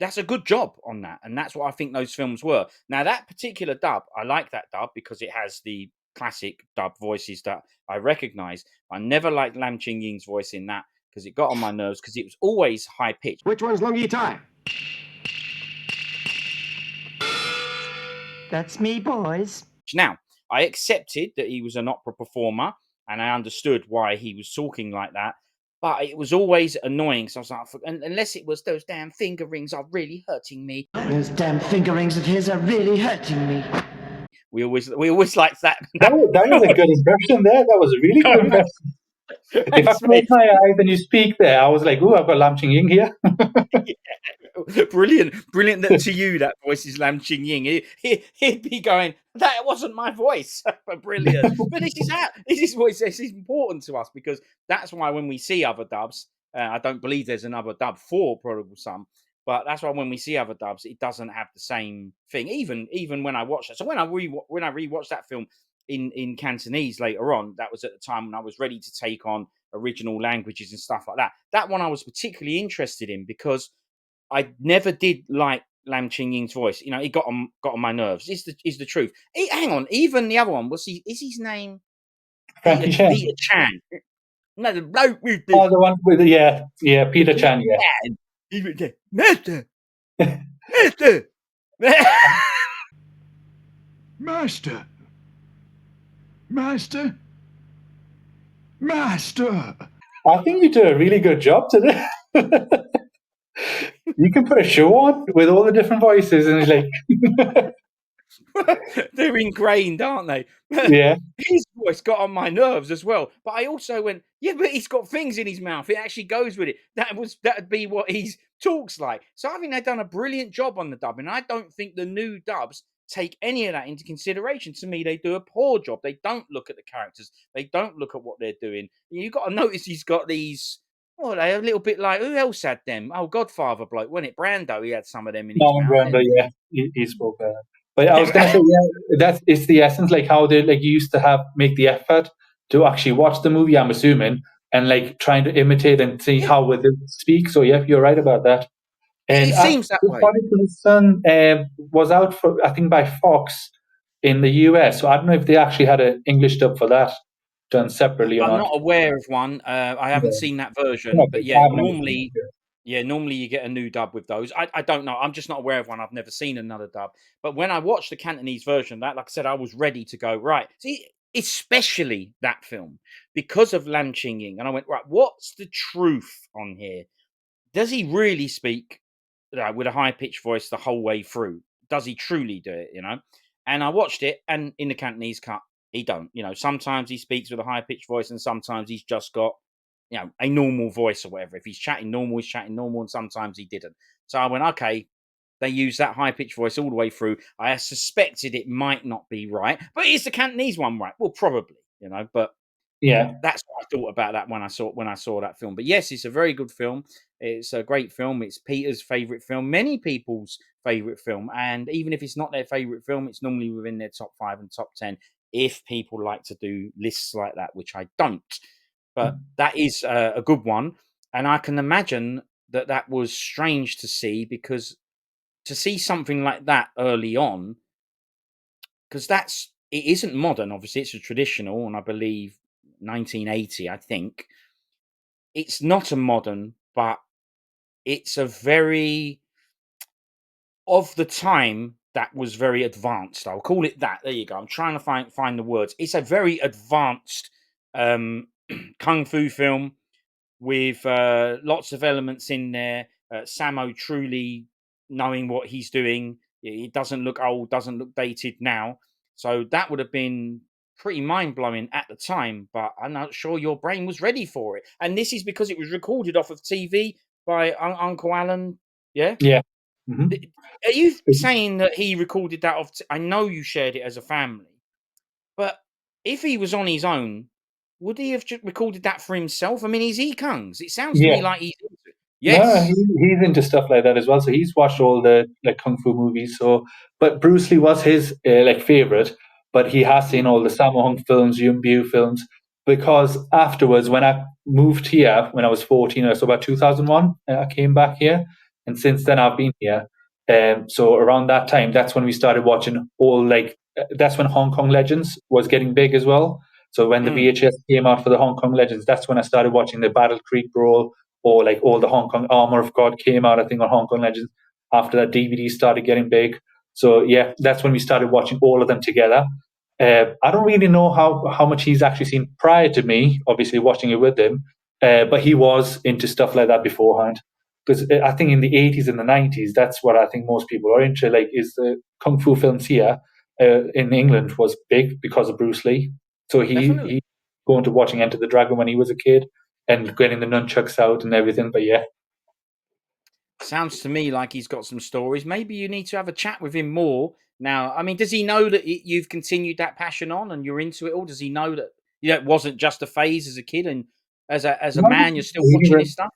that's a good job on that, and that's what I think those films were. Now, that particular dub, I like that dub because it has the classic dub voices that I recognize. I never liked Lam Ching Ying's voice in that because it got on my nerves because it was always high pitched. Which one's Lungi Tai? That's me, boys. Now, I accepted that he was an opera performer and I understood why he was talking like that, but it was always annoying. So I was like, unless it was those damn finger rings are really hurting me. Those damn finger rings of his are really hurting me. We always liked that. That was a good impression there. That was a really good impression. If I close my eyes and you speak there, I was like, "Ooh, I've got Lam Ching Ying here." Brilliant that to you that voice is Lam Ching Ying. He'd be going, that wasn't my voice. Brilliant. But this is important to us because that's why when we see other dubs, I don't believe there's another dub for Prodigal Son, but that's why when we see other dubs, it doesn't have the same thing. Even when I watch it. So when I rewatched that film in Cantonese later on, that was at the time when I was ready to take on original languages and stuff like that. That one I was particularly interested in because I never did like Lam Ching Ying's voice. It got on my nerves. Is the truth. Hang on, even the other one is his name Frankie Peter Chan? No, the bloke with the the one with Peter Chan. Yeah, Master. I think you did a really good job today. You can put a show on with all the different voices, and it's like, They're ingrained, aren't they? yeah, His voice got on my nerves as well. But I also went, yeah, but he's got things in his mouth. It actually goes with it. That'd be what he talks like. So I think they've done a brilliant job on the dubbing. I don't think the new dubs take any of that into consideration. To me, they do a poor job. They don't look at the characters. They don't look at what they're doing. You've got to notice he's got these. Oh, they're a little bit like who else had them? Oh, Godfather bloke, wasn't it? Brando, he had some of them in his Marlon mouth. Brando, yeah, he spoke that. But I was gonna say, yeah, that's it's the essence, like how they like you used to have make the effort to actually watch the movie. I'm assuming, and like trying to imitate and see how would they speak. So yeah, you're right about that. And It seems that way. Prodigal Son was out for I think by Fox in the US. So I don't know if they actually had an English dub for that done separately or I'm not. not aware of one. I haven't Yeah. seen that version, Okay, but I yeah, haven't normally, either. normally you get a new dub with those. I don't know. I'm just not aware of one. I've never seen another dub. But when I watched the Cantonese version, that, like I said, I was ready to go right. See, especially that film because of Lam Ching Ying, and I went right. What's the truth on here? Does he really speak with a high pitched voice the whole way through? Does he truly do it? And I watched it, and in the Cantonese cut, he don't. Sometimes he speaks with a high pitched voice, and sometimes he's just got a normal voice or whatever. If he's chatting normal, he's chatting normal, and sometimes he didn't. So I went, okay. They use that high pitched voice all the way through. I suspected it might not be right, but is the Cantonese one right? Well, probably, but Yeah. that's what I thought about that when I saw that film. But yes, it's a very good film. It's a great film. It's Peter's favorite film, many people's favorite film, and even if it's not their favorite film, it's normally within their top 5 and top 10. If people like to do lists like that, which I don't, but that is a good one, and I can imagine that was strange to see because to see something like that early on, because it isn't modern. Obviously, it's a traditional, and I believe 1980. I think it's not a modern, but it's a very of the time that was very advanced. I'll call it that. There you go. I'm trying to find the words. It's a very advanced kung fu film with lots of elements in there. Sammo truly knowing what he's doing. It doesn't look old, doesn't look dated now. So that would have been pretty mind blowing at the time, but I'm not sure your brain was ready for it. And this is because it was recorded off of TV by Uncle Alan. Yeah. Yeah. Mm-hmm. Are you saying that he recorded that off? I know you shared it as a family, but if he was on his own, would he have just recorded that for himself? I mean, he's Kungs. It sounds to me like he's into it. No, Yes. he's into stuff like that as well. So he's watched all the like kung fu movies. So, but Bruce Lee was his like favorite. But he has seen all the Sammo Hung films, Yuen Biao films. Because afterwards, when I moved here when I was 14, so about 2001, I came back here, and since then I've been here. So around that time, that's when we started watching all like that's when Hong Kong Legends was getting big as well. So when the VHS came out for the Hong Kong Legends, that's when I started watching the Battle Creek Brawl or like all the Hong Kong Armor of God came out, I think, on Hong Kong Legends. After that, DVD started getting big. So yeah, that's when we started watching all of them together. I don't really know how much he's actually seen prior to me, obviously watching it with him, but he was into stuff like that beforehand. Because I think in the 80s and the 90s, that's what I think most people are into. Like, is the kung fu films here in England was big because of Bruce Lee. So he going to watching Enter the Dragon when he was a kid and getting the nunchucks out and everything. But yeah. Sounds to me like he's got some stories. Maybe you need to have a chat with him more. Now, I mean, does he know that you've continued that passion on and you're into it all? Does he know that it wasn't just a phase as a kid and as a man, you're still watching this stuff?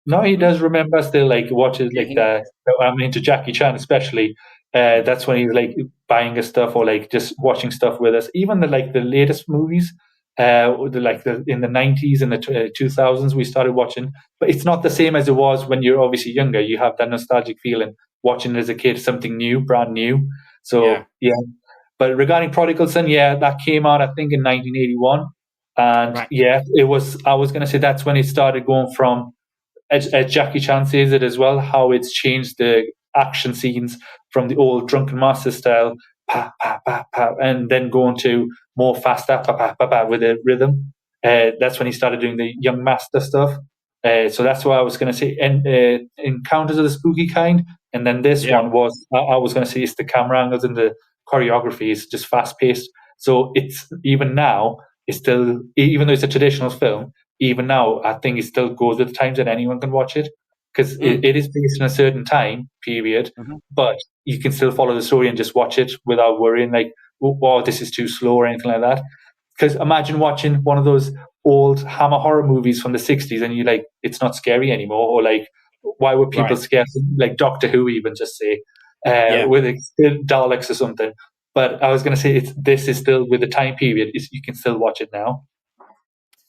No, he does remember still like watches Yeah, like the. I'm into Jackie Chan especially. That's when he's like buying us stuff or like just watching stuff with us. Even the latest movies, in the 90s and the 2000s we started watching. But it's not the same as it was when you're obviously younger. You have that nostalgic feeling watching as a kid, something new, brand new. So yeah. But regarding Prodigal Son, yeah, that came out I think in 1981, and yeah, it was. I was gonna say that's when it started going from. As Jackie Chan says it as well, how it's changed the action scenes from the old Drunken Master style, pa pa pa pa, and then going to more faster, pa pa pa pa, with a rhythm. That's when he started doing the Young Master stuff. So that's why I was going to say Encounters of the Spooky Kind. And then this Yeah. one was, I was going to say, it's the camera angles and the choreography is just fast paced. So it's even now, it's still, even though it's a traditional film, even now, I think it still goes with the times and anyone can watch it because it is based in a certain time period, but you can still follow the story and just watch it without worrying like, oh, this is too slow or anything like that. Because imagine watching one of those old Hammer horror movies from the 60s and you like, it's not scary anymore. Or like, why would people scare like Doctor Who even just say, with Daleks or something? But I was going to say, this is still with the time period, you can still watch it now.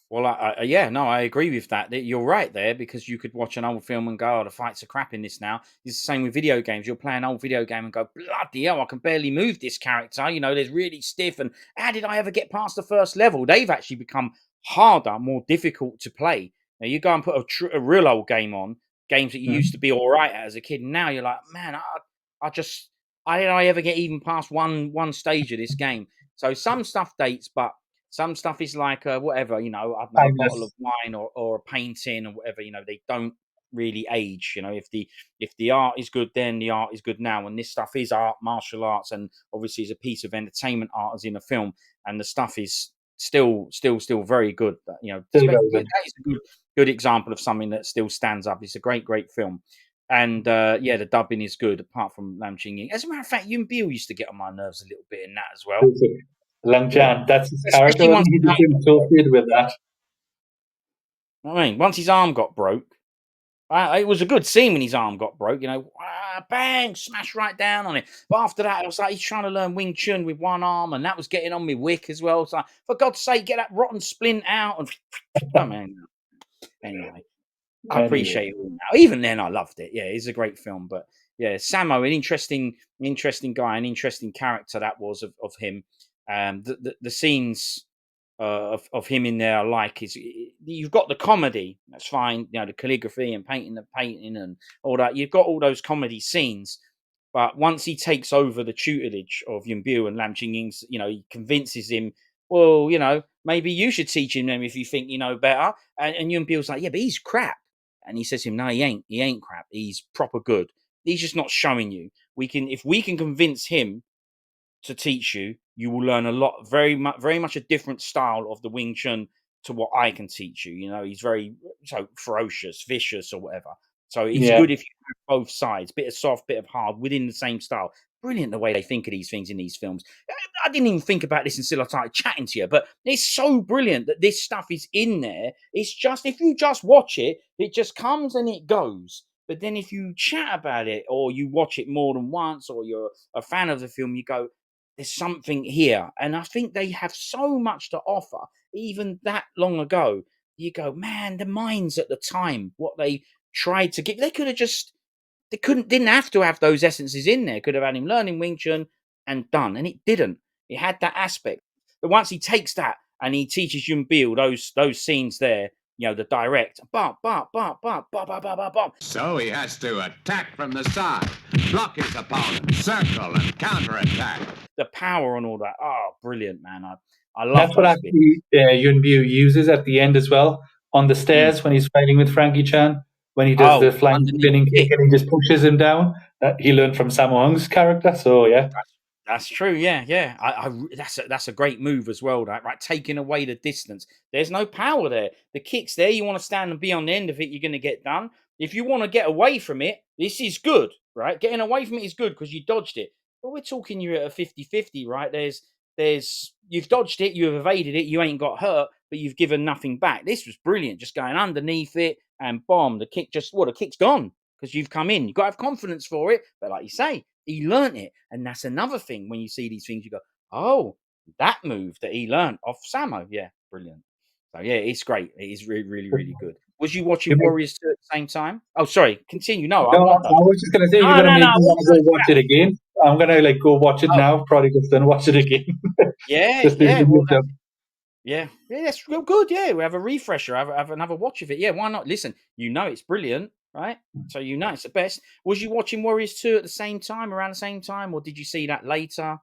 Well, I agree with that. You're right there because you could watch an old film and go, "Oh, the fights are crap in this now." It's the same with video games. You'll play an old video game and go, "Bloody hell, I can barely move this character." There's really stiff. And how did I ever get past the first level? They've actually become harder, more difficult to play. Now you go and put a real old game on, games that you used to be all right at as a kid, and now you're like, man, I did I ever get even past one stage of this game? So some stuff dates, but some stuff is like whatever, I don't know, a bottle of wine or a painting or whatever. They don't really age. If the art is good, then the art is good now. And this stuff is art, martial arts, and obviously is a piece of entertainment art as in a film. And the stuff is still very good. That is a good example of something that still stands up. It's a great film. And the dubbing is good, apart from Lam Ching Ying. As a matter of fact, Yun Bill used to get on my nerves a little bit in that as well. Lang Jan, that's his Especially character. once He became associated with that. I mean, once his arm got broke, it was a good scene when his arm got broke. Bang, smash right down on it. But after that, it was like he's trying to learn Wing Chun with one arm, and that was getting on me wick as well. It's like, for God's sake, get that rotten splint out. And oh man, anyway, I appreciate it all now. Even then, I loved it. Yeah, it's a great film. But yeah, Sammo, an interesting guy, an interesting character that was of him. The scenes of him in there, you've got the comedy, that's fine, the calligraphy and painting and all that. You've got all those comedy scenes, but once he takes over the tutelage of Yun Biu and Lam Ching Ying's, he convinces him, well, maybe you should teach him them if you think you know better. And Yun Biu's like, yeah, but he's crap. And he says to him, no, he ain't crap. He's proper good. He's just not showing you. If we can convince him to teach you, you will learn a lot, very much a different style of the Wing Chun to what I can teach you. He's very ferocious, vicious, or whatever. So it's good if you have both sides, bit of soft, bit of hard, within the same style. Brilliant the way they think of these things in these films. I didn't even think about this until I started chatting to you, but it's so brilliant that this stuff is in there. It's just, if you just watch it, it just comes and it goes. But then if you chat about it, or you watch it more than once, or you're a fan of the film, you go, there's something here. And I think they have so much to offer, even that long ago. You go, man, the minds at the time, what they tried to get, didn't have to have those essences in there. Could have had him learning Wing Chun and done, and it didn't. It had that aspect. But once he takes that and he teaches Yun Biu those scenes there, the direct, bump, bump, bump, bump, bump, bump, bump, bump, bump. So he has to attack from the side, block his opponent, circle and counterattack. The power and all that. Oh, brilliant, man. I love That's what actually Yun Biu uses at the end as well. On the stairs when he's fighting with Frankie Chan, when he does the flying spinning kick and he just pushes him down. He learned from Sammo Hung's character. So yeah. That's true. Yeah. That's a great move as well. Right, taking away the distance. There's no power there. The kick's there. You want to stand and be on the end of it, you're going to get done. If you want to get away from it, this is good, right? Getting away from it is good because you dodged it. But we're talking you're at a 50-50, right? You've dodged it, you've evaded it, you ain't got hurt, but you've given nothing back. This was brilliant. Just going underneath it and bomb. The kick's gone because you've come in. You've got to have confidence for it. But like you say, he learnt it. And that's another thing. When you see these things, you go, oh, that move that he learnt off Sammo. Yeah, brilliant. So yeah, it's great. It is really, really, really good. Was you watching Warriors 2 at the same time? Oh, sorry. Continue. No, I was just going to say, you're going to make me want to go watch it again. I'm going to go watch it now. Prodigal Son, watch it again. Yeah. Yeah, that's real good. Yeah, we have a refresher. Have another watch of it. Yeah, why not? Listen, it's brilliant, right? So it's the best. Was you watching Warriors 2 at the same time, around the same time, or did you see that later?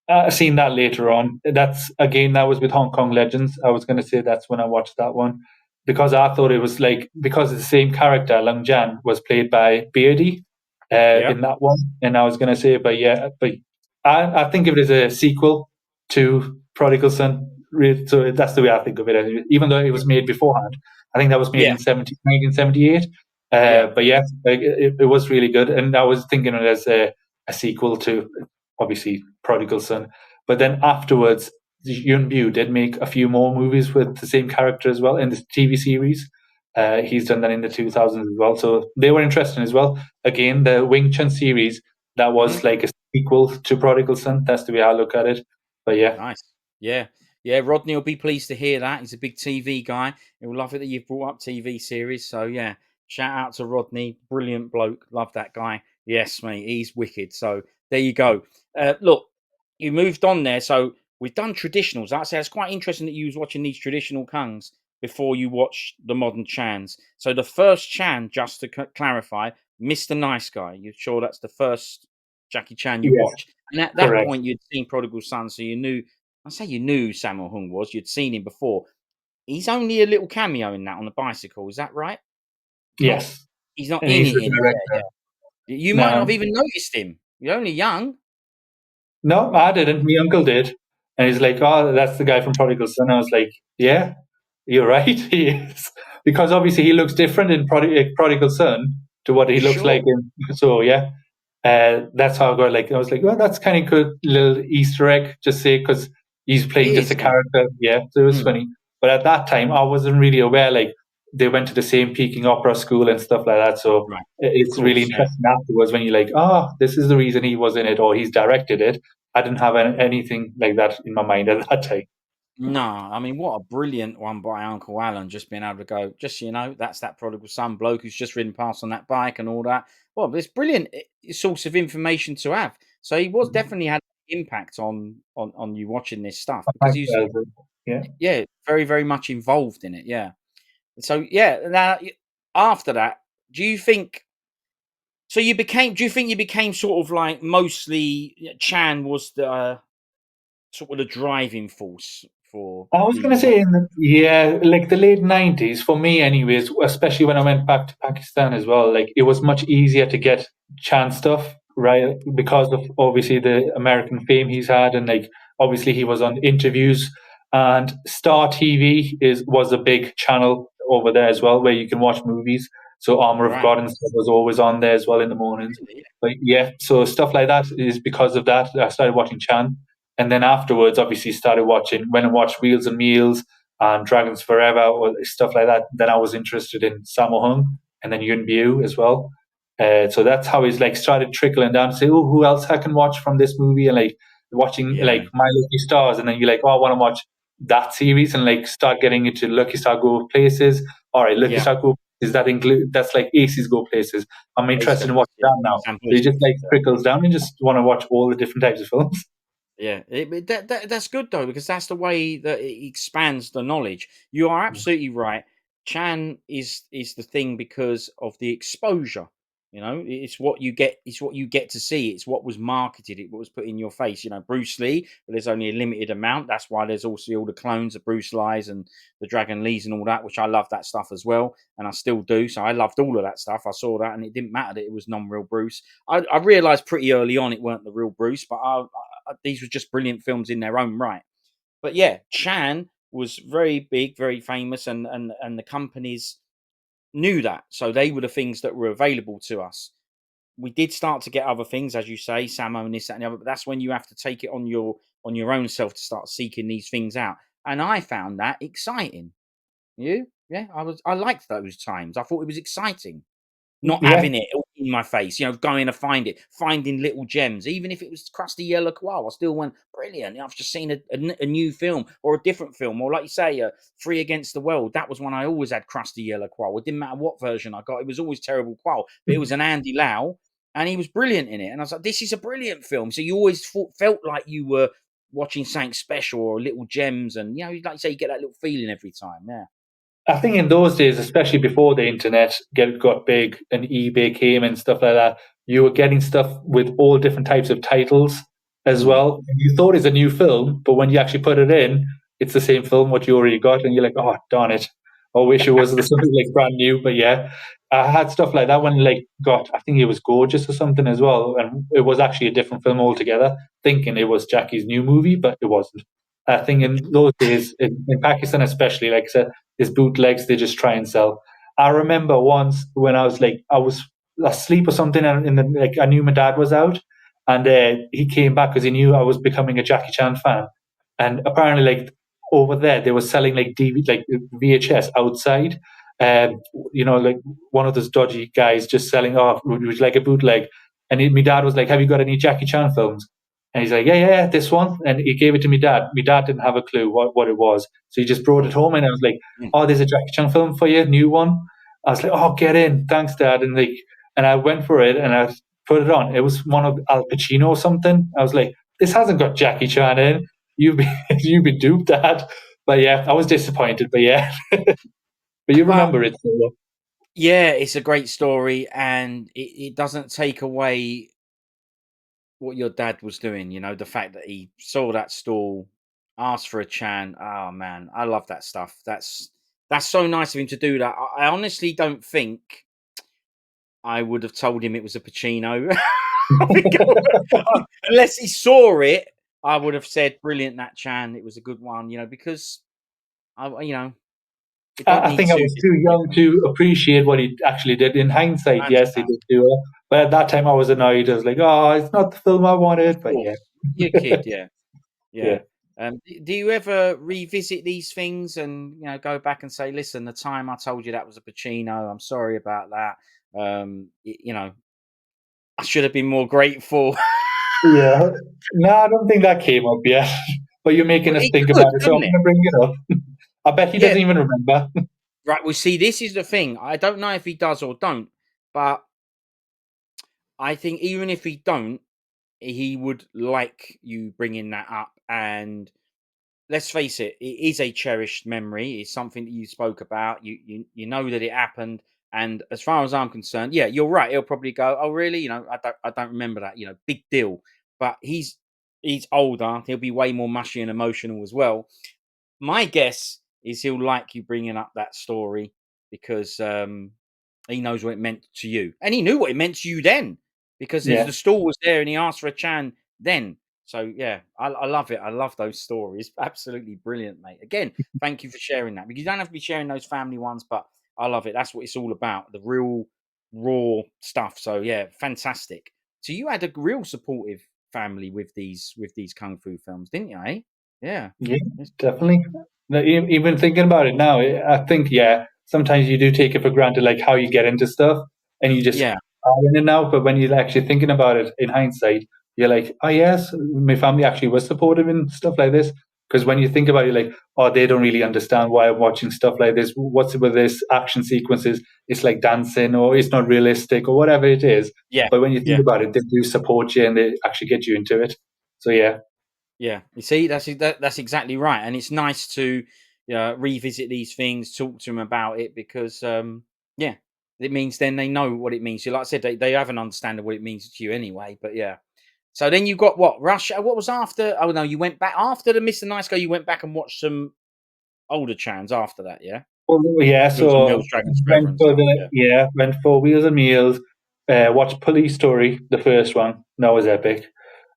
I've seen that later on. That was with Hong Kong Legends. I was going to say that's when I watched that one. because I thought it was like, because the same character, Lung Jan, was played by Beardy in that one. And I was going to say, but I think of it as a sequel to Prodigal Son. So that's the way I think of it. Anyway. Even though it was made beforehand, I think that was made in 1978. But yeah, like, it was really good. And I was thinking of it as a sequel to, obviously, Prodigal Son. But then afterwards, Yun Bu did make a few more movies with the same character as well in the TV series. He's done that in the 2000s as well. So they were interesting as well. Again, the Wing Chun series, that was like a sequel to Prodigal Son. That's the way I look at it. But yeah. Nice. Yeah. Yeah, Rodney will be pleased to hear that. He's a big TV guy. He'll love it that you've brought up TV series. So, yeah, shout out to Rodney. Brilliant bloke. Love that guy. Yes, mate. He's wicked. So, there you go. Look, you moved on there. So, we've done traditionals. I'd say it's quite interesting that you was watching these traditional Kungs before you watched the modern Chans. So, the first Chan, just to clarify, Mr. Nice Guy. You're sure that's the first Jackie Chan you watched? And at that point, you'd seen Prodigal Son, so you knew. I say you knew Sammo Hung was. You'd seen him before. He's only a little cameo in that on the bicycle. Is that right? Yes. He's not in it. You might not have even noticed him. You're only young. No, I didn't. My uncle did. And he's like, oh, that's the guy from Prodigal Son. I was like, yeah, you're right. He is. Because obviously he looks different in Prodigal Son to what he looks like in. So, yeah. That's how I got I was like, well, that's kind of good little Easter egg, just say, because he's playing just a character. Yeah, so it was funny. But at that time, I wasn't really aware, they went to the same Peking Opera School and stuff like that. So it's really interesting afterwards when you're like, this is the reason he was in it or he's directed it. I didn't have anything like that in my mind at that time. No, I mean, what a brilliant one by Uncle Alan, just being able to go, just, that's that Prodigal Son bloke who's just ridden past on that bike and all that. Well, it's brilliant source of information to have. So he was definitely had an impact on you watching this stuff because he's very, very much involved in it. Yeah. So, now after that, do you think you became sort of like mostly Chan was the sort of the driving force for? I was going to say, like the late 90s, for me anyways, especially when I went back to Pakistan as well, it was much easier to get Chan stuff, right? Because of obviously the American fame he's had, and obviously he was on interviews, and Star TV was a big channel over there as well, where you can watch movies. So Armor of God and stuff was always on there as well in the mornings. But yeah, so stuff like that is because of that I started watching Chan. And then afterwards, obviously, when I watched Wheels and Meals and Dragons Forever or stuff like that. Then I was interested in Sammo Hung and then Yun Bu as well. So that's how he's started trickling down to say, oh, who else I can watch from this movie? And watching My Lucky Stars. And then you're like, oh, I want to watch that series and start getting into Lucky Star Go Places. All right, Lucky Star Go Places, that's Aces Go Places. I'm interested in watching that now. So it just trickles down and just want to watch all the different types of films. Yeah, that's good though, because that's the way that it expands the knowledge. You are absolutely right. Chan is the thing because of the exposure. It's what you get. It's what you get to see. It's what was marketed. It was put in your face. Bruce Lee, but there's only a limited amount. That's why there's also all the clones of Bruce Lees and the Dragon Lees and all that, which I love that stuff as well, and I still do. So I loved all of that stuff. I saw that, and it didn't matter that it was non-real Bruce. I realized pretty early on it weren't the real Bruce, but these were just brilliant films in their own right. But yeah, Chan was very big, very famous, and the companies knew that. So they were the things that were available to us. We did start to get other things, as you say, Sammo and this, that, and the other, but that's when you have to take it on your own self to start seeking these things out. And I found that exciting. You? Yeah, I liked those times. I thought it was exciting. Not having it in my face, going to find it, finding little gems, even if it was Krusty Yellow Koala, I still went, brilliant. I've just seen a new film or a different film, or like you say, Free Against the World. That was one I always had Krusty Yellow Koala. It didn't matter what version I got. It was always Terrible Koala, but it was an Andy Lau, and he was brilliant in it. And I was like, this is a brilliant film. So you always felt like you were watching something special or little gems, and like you say, you get that little feeling every time. Yeah. I think in those days, especially before the internet got big and eBay came and stuff like that, you were getting stuff with all different types of titles as well. You thought it's a new film, but when you actually put it in, it's the same film what you already got, and you're like, oh, darn it. I wish it was something like brand new, but yeah, I had stuff like that when like got. I think it was Gorgeous or something as well, and it was actually a different film altogether. Thinking it was Jackie's new movie, but it wasn't. I think in those days, in Pakistan especially, like I said, these bootlegs they just try and sell. I remember once when I was asleep or something, and like I knew my dad was out, and he came back because he knew I was becoming a Jackie Chan fan, and apparently like over there they were selling like DVD, like VHS outside. Like one of those dodgy guys just selling off, would you like a bootleg? And my dad was like, "Have you got any Jackie Chan films?" And he's like, yeah, this one. And he gave it to me dad. My dad didn't have a clue what it was. So he just brought it home and I was like, Mm. "Oh, there's a Jackie Chan film for you, new one." I was like, "Oh, get in. Thanks, Dad." And I went for it and I put it on. It was one of Al Pacino or something. I was like, "This hasn't got Jackie Chan in. You've been you've been duped, Dad." But yeah, I was disappointed. But yeah. But you But remember it. So. yeah, it's a great story, and it doesn't take away what your dad was doing. You know, the fact that he saw that stall, asked for a Chan. Oh man, I love that stuff. That's so nice of him to do that. I honestly don't think I would have told him it was a Pacino. Unless he saw it, I would have said, "Brilliant, that Chan. It was a good one." You know, because it don't I need think I two was too young to appreciate what he actually did. In hindsight, I yes, he understand. did do it. But at that time, I was annoyed. I was like, "Oh, it's not the film I Of wanted." But yeah, course, you're a kid, yeah. yeah, Yeah. Do you ever revisit these things and go back and say, "Listen, the time I told you that was a Pacino, I'm sorry about that. I should have been more grateful." yeah. No, I don't think that came up yet. But you're making Well, us it think could, about it, so I'm couldn't going it? to bring it up. I bet he Yeah. doesn't even remember. Right. Well, see, this is the thing. I don't know if he does or don't, but I think even if he don't, he would like you bringing that up. And let's face it, it is a cherished memory. It's something that you spoke about. You know that it happened. And as far as I'm concerned, yeah, you're right. He'll probably go, "Oh, really? I don't remember that. Big deal." But he's older. He'll be way more mushy and emotional as well. My guess is he'll like you bringing up that story because he knows what it meant to you, and he knew what it meant to you then because Yeah, the stall was there and he asked for a Chan then. So yeah, I love it. I love those stories. Absolutely brilliant, mate. Again, thank you for sharing that because you don't have to be sharing those family ones, but I love it. That's what it's all about, the real raw stuff. So yeah, fantastic. So you had a real supportive family with these kung fu films, didn't you? Eh? Yeah. yeah, definitely. Even thinking about it now, I think, yeah, sometimes you do take it for granted, like how you get into stuff and you just Yeah. are in and out. But when you're actually thinking about it in hindsight, you're like, "Oh, yes, my family actually was supportive in stuff like this." Because when you think about it, like, "Oh, they don't really understand why I'm watching stuff like this. What's it with this action sequences? It's like dancing or it's not realistic or whatever it is." Yeah. But when you think Yeah. about it, they do support you and they actually get you into it. So, yeah. Yeah. You see, that's exactly right. And it's nice to revisit these things, talk to them about it because yeah, it means then they know what it means. So like I said, they have an understanding of what it means to you anyway. But yeah. So then you got what? Russia? What was after? Oh no, you went back after the Mr. Nice Guy, you went back and watched some older Chans after that, yeah? Well, yeah, Wheels on so Wheels, Dragons Forever and stuff. Yeah. went for Wheels and Meals, watched Police Story, the first one. That was epic.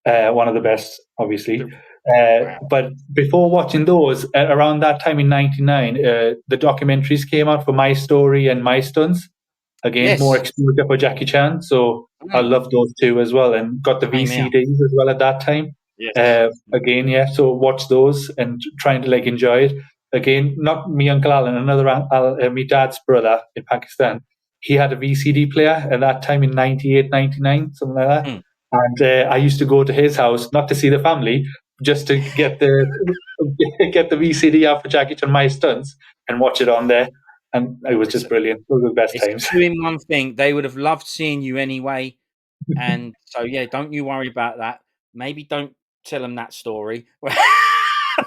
One of the best, obviously. Wow. But before watching those, around that time in '99, the documentaries came out for My Story and My Stunts. Again, more Yes. exposure for Jackie Chan. So I Mm. love those two as well, and got the Same here. VCDs as well at that time. Yes. Again, yeah. So watch those and trying to like enjoy it. Again, not me, Uncle Alan, another my dad's brother in Pakistan. He had a VCD player at that time in '98, '99, something like that. Mm. And I used to go to his house, not to see the family, just to get the get the VCD out for Jackie Chan My Stunts and watch it on there. And it was It's just brilliant. Those were the best it's times. a 2-in-1 thing. They would have loved seeing you anyway. And so, yeah, don't you worry about that. Maybe don't tell them that story.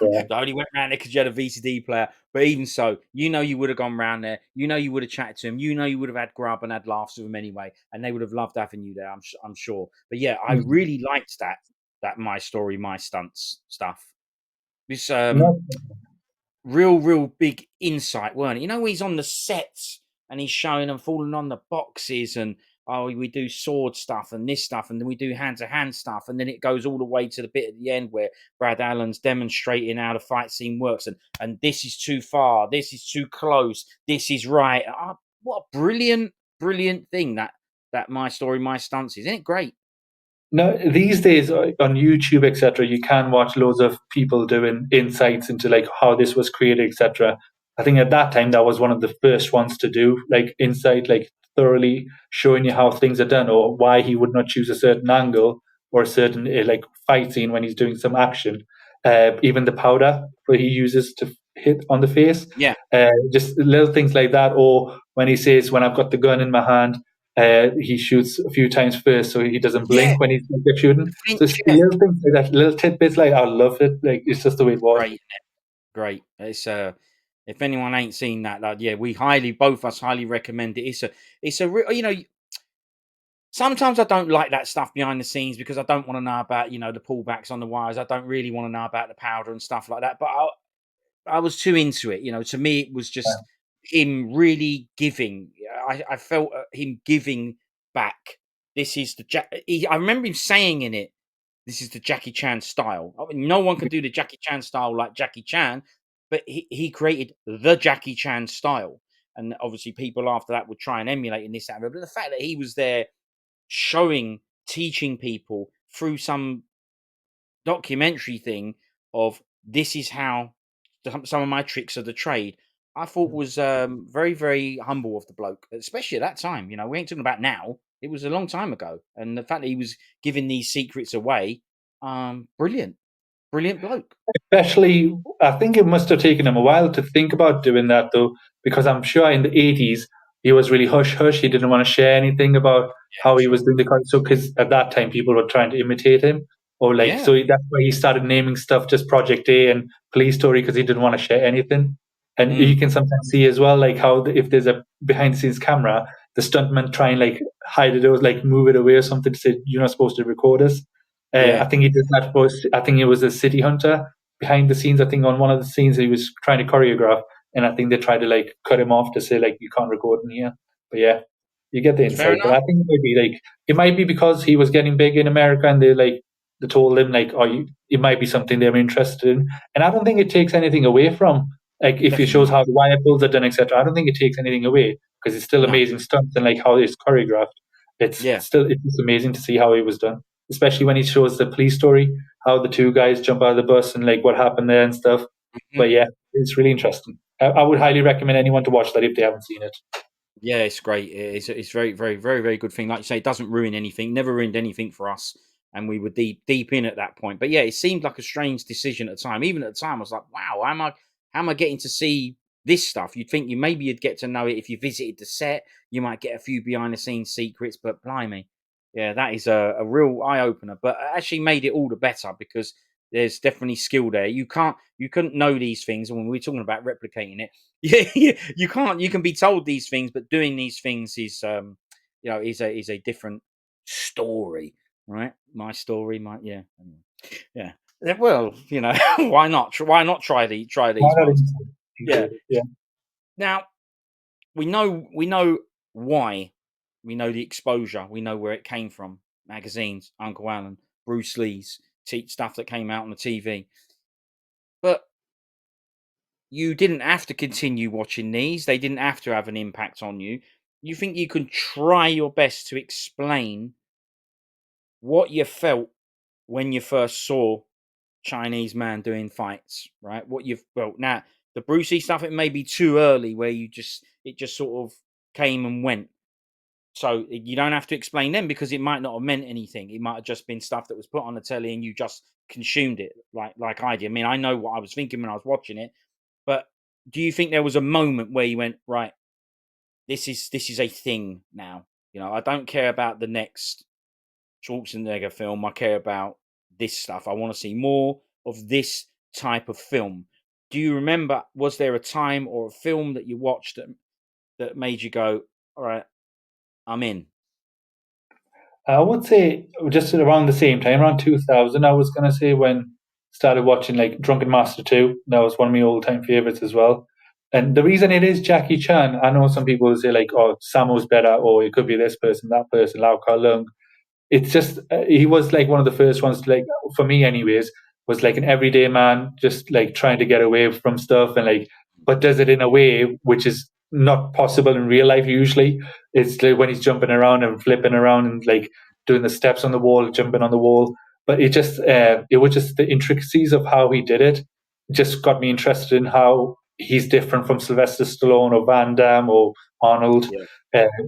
Yeah. I only went round there because you had a VCD player. But even so, you would have gone round there. You would have chatted to him. You would have had grub and had laughs with him anyway. And they would have loved having you there, I'm sure. But yeah, I Mm. really liked that My Story, My Stunts stuff. This No. real big insight, weren't it? You know, he's on the sets and he's showing them falling on the boxes and we do sword stuff and this stuff, and then we do hand-to-hand stuff, and then it goes all the way to the bit at the end where Brad Allen's demonstrating how the fight scene works, and this is too far, this is too close, this is right. What a brilliant thing that My Story, My Stunts is. Isn't it great? No, these days on YouTube, etc., you can watch loads of people doing insights into like how this was created, etc. I think at that time that was one of the first ones to do like insight, like thoroughly showing you how things are done or why he would not choose a certain angle or a certain like fight scene when he's doing some action. Even the powder where he uses to hit on the face, Yeah. just little things like that. Or when he says, "When I've got the gun in my hand." He shoots a few times first, so he doesn't blink when he's shooting. So it's little things like that, little tidbits. Like I love it. Like it's just the way it was. Great. It's if anyone ain't seen that, we both of us highly recommend it. It's a you know. Sometimes I don't like that stuff behind the scenes because I don't want to know about the pullbacks on the wires. I don't really want to know about the powder and stuff like that. But I was too into it. To me, it was just him really giving. I felt him giving back. This is I remember him saying in it, "This is the Jackie Chan style." I mean, no one can do the Jackie Chan style like Jackie Chan, but he created the Jackie Chan style. And obviously, people after that would try and emulate in this. But the fact that he was there, teaching people through some documentary thing of this is how some of my tricks of the trade, I thought was very, very humble of the bloke, especially at that time. We ain't talking about now. It was a long time ago. And the fact that he was giving these secrets away, brilliant bloke. Especially, I think it must have taken him a while to think about doing that, though, because I'm sure in the 80s he was really hush hush. He didn't want to share anything about how he was doing the content. So, because at that time people were trying to imitate him, or like, so that's why he started naming stuff just Project A and Police Story because he didn't want to share anything. And you can sometimes see as well, like how if there's a behind the scenes camera, the stuntmen try and like hide it or like move it away or something to say you're not supposed to record us. I think he did that for. I think it was a City Hunter behind the scenes. I think on one of the scenes he was trying to choreograph, and I think they tried to like cut him off to say like you can't record in here. But yeah, you get the insight. But I think it might be because he was getting big in America, and they told him like, it might be something they're interested in. And I don't think it takes anything away from like if it shows how the wire pulls are done, etc. I don't think it takes anything away because it's still amazing stunts and like how it's choreographed. It's just amazing to see how it was done, especially when he shows the police story, how the two guys jump out of the bus and like what happened there and stuff. But yeah, it's really interesting. I would highly recommend anyone to watch that if they haven't seen it. Yeah, it's great. It's very, very, very, very good thing. Like you say, it doesn't ruin anything. Never ruined anything for us, and we were deep in at that point. But yeah, it seemed like a strange decision at the time. Even at the time, I was like, "Wow, how am I getting to see this stuff?" You'd think you'd get to know it if you visited the set. You might get a few behind the scenes secrets. But blimey, yeah, that is a real eye opener. But it actually made it all the better because there's definitely skill there. You couldn't know these things, and when we're talking about replicating it, you can't. You can be told these things, but doing these things is is a different story, right? My story, yeah. Well, why not? Why not try these ones? Yeah. Now we know why. We know the exposure. We know where it came from. Magazines, Uncle Alan, Bruce Lee's stuff that came out on the TV. But you didn't have to continue watching these. They didn't have to have an impact on you. You think you can try your best to explain what you felt when you first saw Chinese man doing fights, right? What you've felt. Now, the Bruce Lee stuff, it may be too early where it just sort of came and went. So you don't have to explain them because it might not have meant anything. It might have just been stuff that was put on the telly and you just consumed it like I did. I mean, I know what I was thinking when I was watching it, but do you think there was a moment where you went, right, this is a thing now? I don't care about the next Schwarzenegger film. I care about this stuff. I want to see more of this type of film. Do you remember, was there a time or a film that you watched that made you go, all right, I'm in? I would say just around the same time, around 2000, I was going to say when started watching like Drunken Master 2. That was one of my all-time favorites as well. And the reason it is Jackie Chan, I know some people will say like, oh, Samo's better, or it could be this person, that person, Lau Kar Leung. It's just he was like one of the first ones to, like, for me anyways, was like an everyday man just like trying to get away from stuff, and like, but does it in a way which is not possible in real life usually. It's like when he's jumping around and flipping around and like doing the steps on the wall, jumping on the wall. But it was just the intricacies of how he did it just got me interested in how he's different from Sylvester Stallone or Van Damme or Arnold.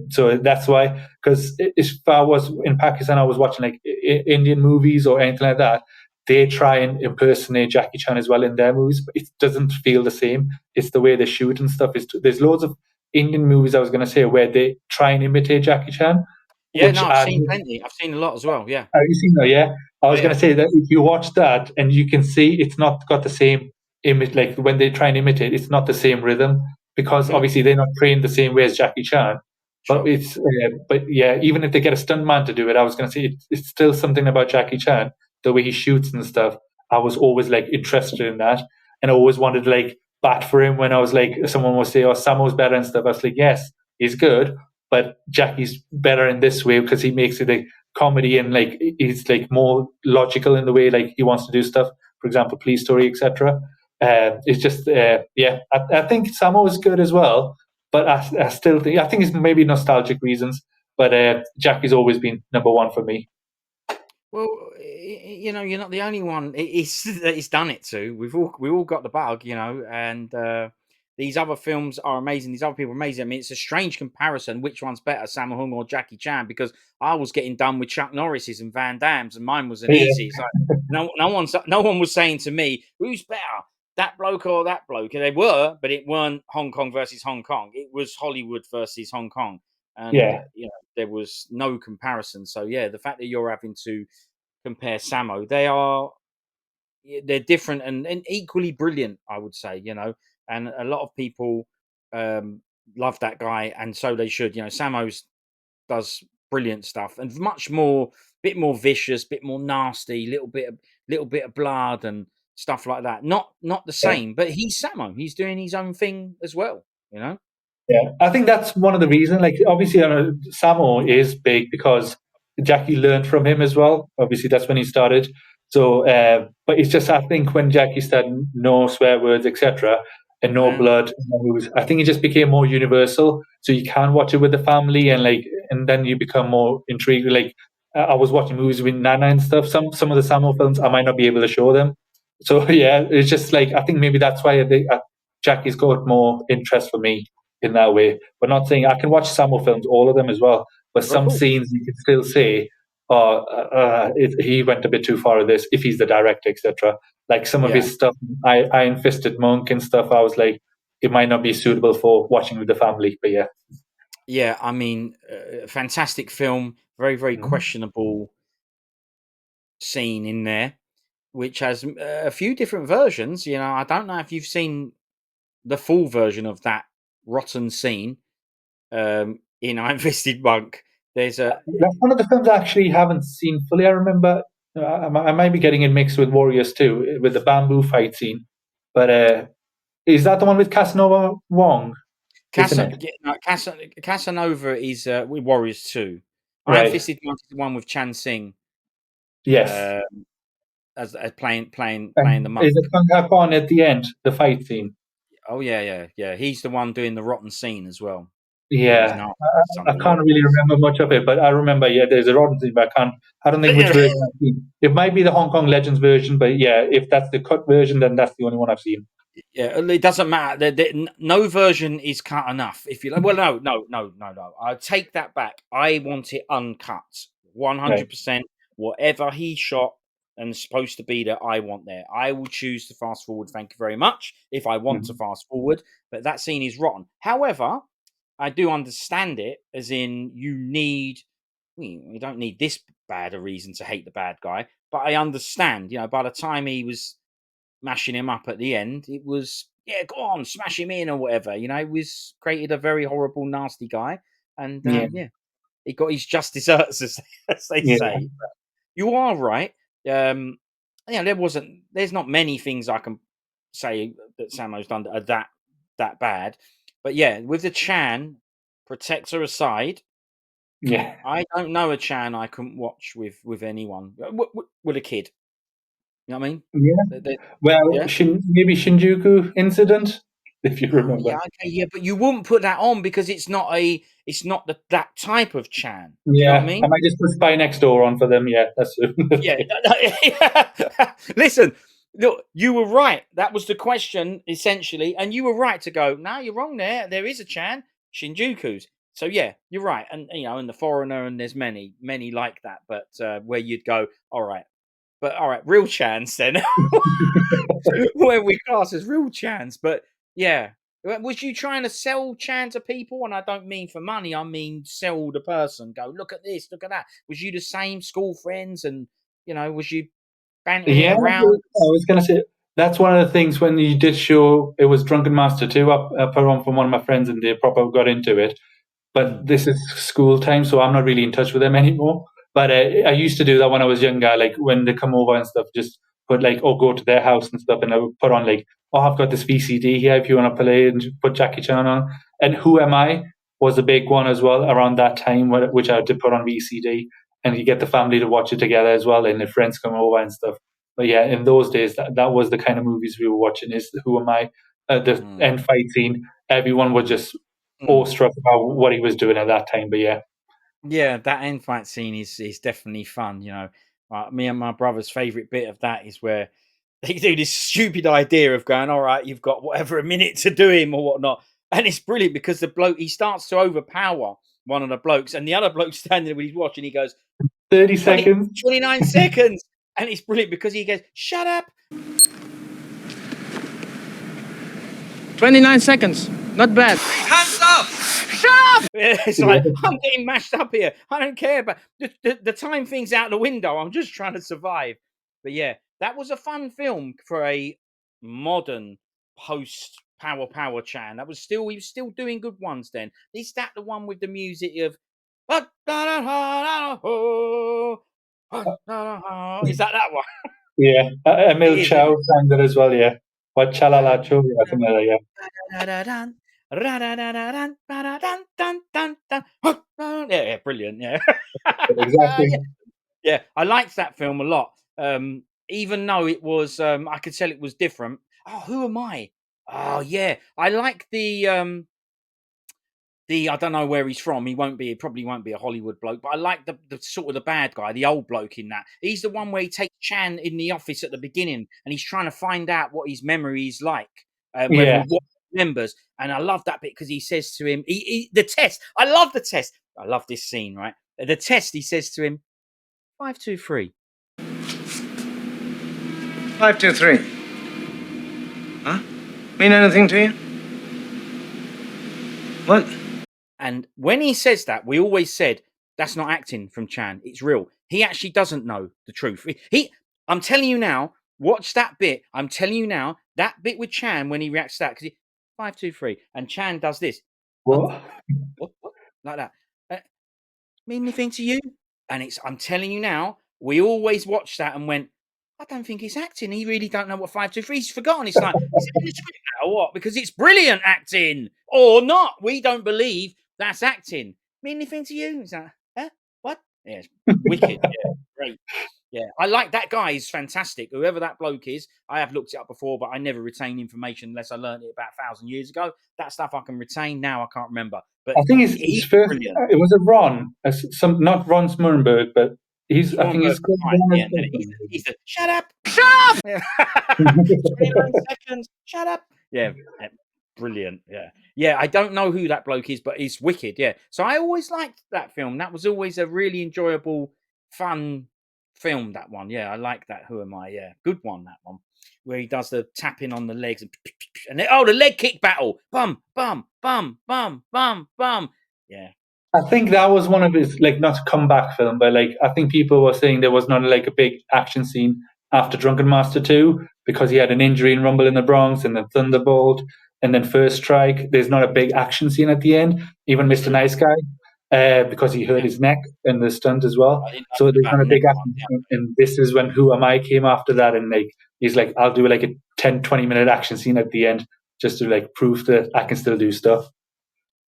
So that's why, because if I was in Pakistan, I was watching like Indian movies or anything like that. They try and impersonate Jackie Chan as well in their movies, but it doesn't feel the same. It's the way they shoot and stuff. There's loads of Indian movies, I was going to say, where they try and imitate Jackie Chan. Yeah, no, I've seen plenty. I've seen a lot as well. Yeah. Have you seen that? Yeah. I was going to say that if you watch that and you can see it's not got the same image, like when they try and imitate, it's not the same rhythm, because obviously they're not trained the same way as Jackie Chan. But even if they get a stuntman to do it, I was going to say it's still something about Jackie Chan, the way he shoots and stuff. I was always like interested in that, and I always wanted to like bat for him when I was like, someone would say, "Oh, Samo's better" and stuff. I was like, "Yes, he's good, but Jackie's better in this way because he makes it a comedy and like he's like more logical in the way like he wants to do stuff. For example, Police Story, etc." It's just I think Samo is good as well. But I still think it's maybe nostalgic reasons. But Jackie's always been number one for me. Well, you're not the only one. It's done it to. We all got the bug, and these other films are amazing. These other people are amazing. I mean, it's a strange comparison. Which one's better, Sammo Hung or Jackie Chan? Because I was getting done with Chuck Norris's and Van Damme's, and mine was an easy. It's like, no one was saying to me, "Who's better, that bloke or that bloke?" And they were, but it weren't Hong Kong versus Hong Kong. It was Hollywood versus Hong Kong. And there was no comparison. So the fact that you're having to compare Samo, they're different and equally brilliant, I would say. And a lot of people love that guy, and so they should. Samo's does brilliant stuff and bit more vicious, bit more nasty, little bit of blood and stuff like that. Not the same, but he's Samo. He's doing his own thing as well. Yeah, I think that's one of the reasons. Like, obviously, Samo is big because Jackie learned from him as well. Obviously, that's when he started. So, but it's just, I think when Jackie started, no swear words, etc., and no blood, I think it just became more universal. So you can watch it with the family, and then you become more intrigued. Like, I was watching movies with Nana and stuff. Some of the Samo films, I might not be able to show them. So yeah, it's just like, I think maybe that's why Jackie's got more interest for me in that way. But not saying I can watch Samo films, all of them as well. But some scenes you can still say, he went a bit too far with this, if he's the director, etc. Like some of his stuff, Iron Fisted Monk and stuff, I was like, it might not be suitable for watching with the family. But yeah. Yeah, I mean, fantastic film, very, very questionable scene in there, which has a few different versions. I don't know if you've seen the full version of that rotten scene in Iron Fisted Monk. That's one of the films I actually haven't seen fully. I remember I might be getting it mixed with Warriors 2, with the bamboo fight scene. But is that the one with Casanova Wong? Casanova is with Warriors 2. Right. Iron Fisted Monk is the one with Chan Singh. Yes. As playing the monk. Is it Kung Ha Kwan at the end, the fight scene? Oh yeah. He's the one doing the rotten scene as well. Yeah, I can't really remember much of it, but I remember, there's a rotten scene, but I don't think which version I've seen. It might be the Hong Kong Legends version, but if that's the cut version, then that's the only one I've seen. Yeah, it doesn't matter. No version is cut enough. If you like, well, no. I take that back. I want it uncut, 100%. Whatever he shot and supposed to be there, I want there. I will choose to fast forward. Thank you very much. If I want to fast forward, but that scene is rotten. However, I do understand it, as in you don't need this bad a reason to hate the bad guy. But I understand, by the time he was mashing him up at the end, it was, go on, smash him in or whatever. It was created a very horrible, nasty guy. And he got his just desserts, as they say. But you are right. there's not many things I can say that Samo's done that are that bad. But yeah, with the Chan protector aside, Yeah. I don't know a Chan I couldn't watch with anyone. With a kid. You know what I mean? Yeah. Well, yeah. maybe Shinjuku incident, if you remember. Yeah, okay, yeah, but you wouldn't put that on because it's not that type of Chan. Do Yeah, you know what I mean? I might just put Spy Next Door on for them. Yeah, that's it. Yeah. Listen, look, you were right. That was the question essentially, and you were right to go. No, you're wrong. There is a Chan Shinjuku's. So yeah, you're right, and and the Foreigner, and there's many like that. But where you'd go, all right, real Chans then. Where we class as real Chans, but yeah. Was you trying to sell Chan to people? And I don't mean for money, I mean sell the person. Go, look at this, look at that. Was you the same school friends? And, was you bantering Yeah, I around? was going to say that's one of the things when you did show it was Drunken Master 2. I put on from one of my friends and they proper got into it. But this is school time, so I'm not really in touch with them anymore. But I used to do that when I was younger, like when they come over and stuff, just put go to their house and stuff, and I would put on I've got this VCD here if you want to play, and put Jackie Chan on. And Who Am I was a big one as well around that time, which I did put on VCD, and you get the family to watch it together as well, and the friends come over and stuff. But yeah, in those days, that was the kind of movies we were watching. Is Who Am I? The end fight scene, everyone was just awestruck about what he was doing at that time. But yeah, that end fight scene is definitely fun. Me and my brother's favorite bit of that is where they do this stupid idea of going, all right, you've got whatever a minute to do him or whatnot. And it's brilliant because the bloke, he starts to overpower one of the blokes, and the other bloke standing there when he's watching, he goes, 30 seconds. 29 seconds. And it's brilliant because he goes, shut up. 29 seconds. Not bad. Hands up! Shut up! It's like, I'm getting mashed up here. I don't care about the time thing's out the window. I'm just trying to survive. But yeah, that was a fun film for a modern post Power Chan. He was still doing good ones then. Is that the one with the music of is that one? Yeah, Emil Chow sang that as well. Yeah, what Chalala Cho, I think that. Yeah. Yeah, brilliant. Yeah, Exactly. yeah. I liked that film a lot. Even though it was, I could tell it was different. Oh, Who Am I? Oh, yeah. I like the I don't know where he's from. He probably won't be a Hollywood bloke, but I like the sort of the bad guy, the old bloke in that. He's the one where he takes Chan in the office at the beginning and he's trying to find out what his memory is like. Yeah. What he remembers. And I love that bit because he says to him, the test. I love the test. I love this scene, right? The test, he says to him, 5, 2, 3. 5, 2, 3. Huh? Mean anything to you? What? And when he says that, we always said, that's not acting from Chan. It's real. He actually doesn't know the truth. I'm telling you now, watch that bit. I'm telling you now, that bit with Chan when he reacts to that, because 5, 2, 3, and Chan does this. What? What? Like that. Mean anything to you? And I'm telling you now, we always watched that and went, I don't think he's acting. He really don't know what 5, 2, 3. He's forgotten. It's like, is it in the script now or what? Because it's brilliant acting or not. We don't believe that's acting. Mean anything to you? Is that, what? Yeah, it's wicked. Yeah, great. Yeah, I like that guy. He's fantastic. Whoever that bloke is, I have looked it up before, but I never retain information unless I learned it about 1,000 years ago. That stuff I can retain. Now I can't remember. But I think his first. Brilliant. It was a Ron, not Ron Smernberg, but he's. I think he's. He's the shut up. Shut up. Yeah. 29 seconds. Shut up. Yeah. Brilliant. Yeah. I don't know who that bloke is, but he's wicked. Yeah. So I always liked that film. That was always a really enjoyable, fun film. That one. Yeah, I like that. Who Am I? Yeah, good one. That one where he does the tapping on the legs and the leg kick battle. Bum bum bum bum bum bum. Yeah. I think that was one of his not comeback film, but I think people were saying there was not a big action scene after Drunken Master 2 because he had an injury in Rumble in the Bronx and then Thunderbolt and then First Strike. There's not a big action scene at the end. Even Mr. Nice Guy. because he hurt his neck in the stunt as well. I didn't know So they've about done the a big next action one. Yeah. scene, and this is when Who Am I came after that, and like he's like, I'll do like a 10-20 minute action scene at the end just to like prove that I can still do stuff.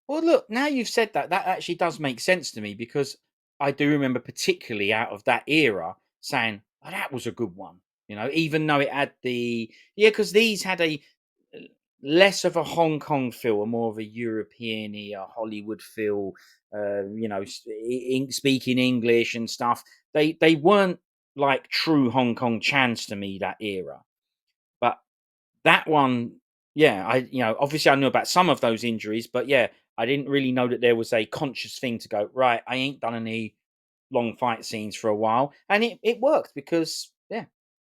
Well, look, now you've said that, that actually does make sense to me, because I do remember particularly out of that era saying, oh, that was a good one. You know, even though it had because these had a less of a Hong Kong feel, a more of a European, a Hollywood feel, speaking English and stuff. They weren't like true Hong Kong chants to me, that era. But that one, obviously I knew about some of those injuries, but yeah, I didn't really know that there was a conscious thing to go, right, I ain't done any long fight scenes for a while. And it worked, because, yeah,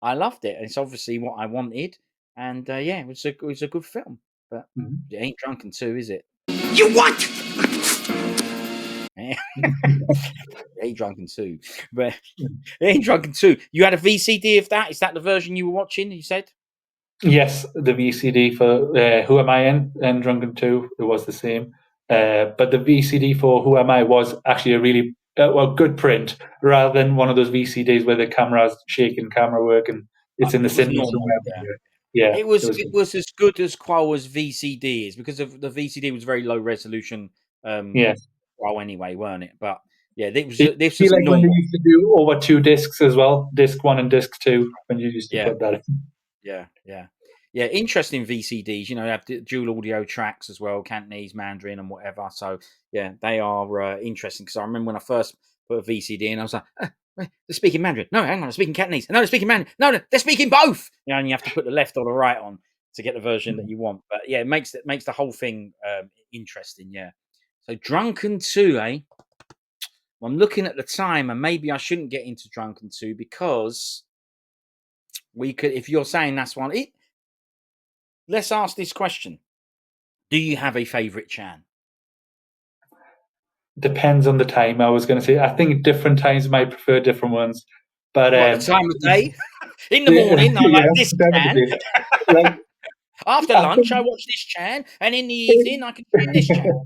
I loved it. It's obviously what I wanted. And it was a good film. But it ain't Drunken 2, is it? You what? It ain't Drunken 2. But it ain't Drunken 2. You had a VCD of that? Is that the version you were watching, you said? Yes, the VCD for Who Am I in and Drunken 2, it was the same. But the VCD for Who Am I was actually a really good print, rather than one of those VCDs where the camera's shaking camera work and it's in the It was cinema normal, somewhere. yeah. Yeah, It was good. it was as good as Qual as VCD is, because of the VCD was very low resolution. Yes. Qual anyway, weren't it? But yeah, It this feel was like when they normal. used to do over 2 discs as well, disc 1 and disc 2, when you used to Yeah, put that in. yeah. Interesting VCDs. You know, they have dual audio tracks as well, Cantonese, Mandarin, and whatever. So yeah, they are interesting, because I remember when I first put a VCD in, I was like, wait, they're speaking Mandarin. No, hang on, they're speaking Cantonese. No, they're speaking Mandarin. No, they're speaking both. You know, and you have to put the left or the right on to get the version that you want. But yeah, it makes the whole thing interesting. Yeah. So Drunken 2, eh? Well, I'm looking at the time, and maybe I shouldn't get into Drunken 2, because we could, if you're saying that's one. Let's ask this question: do you have a favorite Chan? Depends on the time, I was going to say. I think different times might prefer different ones. But What, the time of day? In the yeah, morning, I like this time of Chan. the day. Like, After I lunch, I think watch this Chan, and in the evening, I can stream this Chan.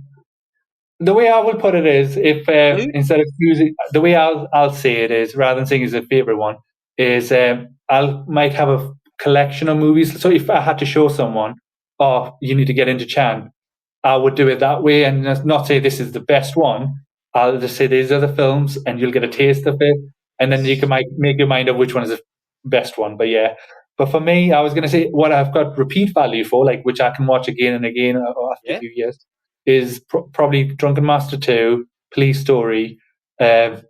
the way I would put it is, if Blue? instead of choosing, the way I'll say it is, rather than saying it's a favorite one, is I might have a collection of movies. So if I had to show someone, oh, you need to get into Chan, I would do it that way, and not say this is the best one. I'll just say these are the films, and you'll get a taste of it, and then you can make your mind up which one is the best one. But yeah, but for me, I was going to say what I've got repeat value for, like which I can watch again and again after a Yeah. few years, is probably Drunken Master 2, Police Story. I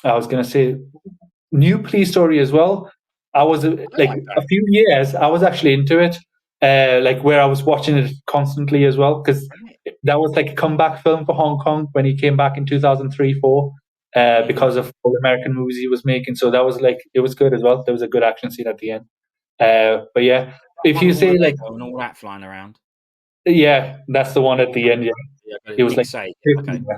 was going to say New Police Story as well. I was I like like a that. few years, I was actually into it, like where I was watching it constantly as well, because Right. that was like a comeback film for Hong Kong when he came back in 2003-4, because of all the American movies he was making. So that was like, it was good as well. There was a good action scene at the end. But yeah, if One you with all say the like, Lego and all that flying around. yeah, that's the one at the end. Yeah, Yeah, but it was Big like Say. 50, Okay. yeah.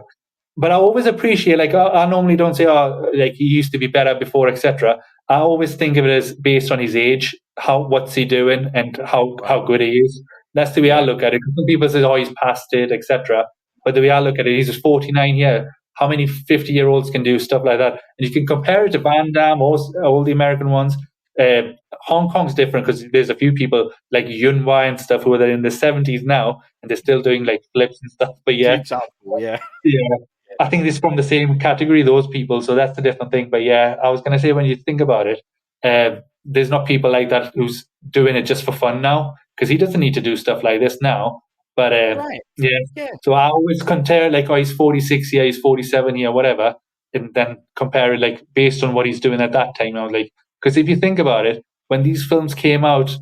But I always appreciate, like, I normally don't say, oh, like he used to be better before, etc. I always think of it as based on his age, what's he doing, and Right. how good he is. That's the way I Yeah. look at it. Some people say, oh, he's past it, etc. But the way I look at it, he's just 49 years. How many 50-year-olds can do stuff like that? And you can compare it to Van Damme, all the American ones. Hong Kong's different because there's a few people like Yun Wai and stuff who are in the 70s now, and they're still doing like flips and stuff. But yeah, Keeps up. Yeah. yeah, I think it's from the same category, those people. So that's the different thing. But yeah, I was going to say, when you think about it, there's not people like that who's doing it just for fun now, because he doesn't need to do stuff like this now. But Right. yeah, Yeah. so I always compare, like, oh, he's 46 here, he's 47 here, whatever, and then compare it like based on what he's doing at that time. I was like, because if you think about it, when these films came out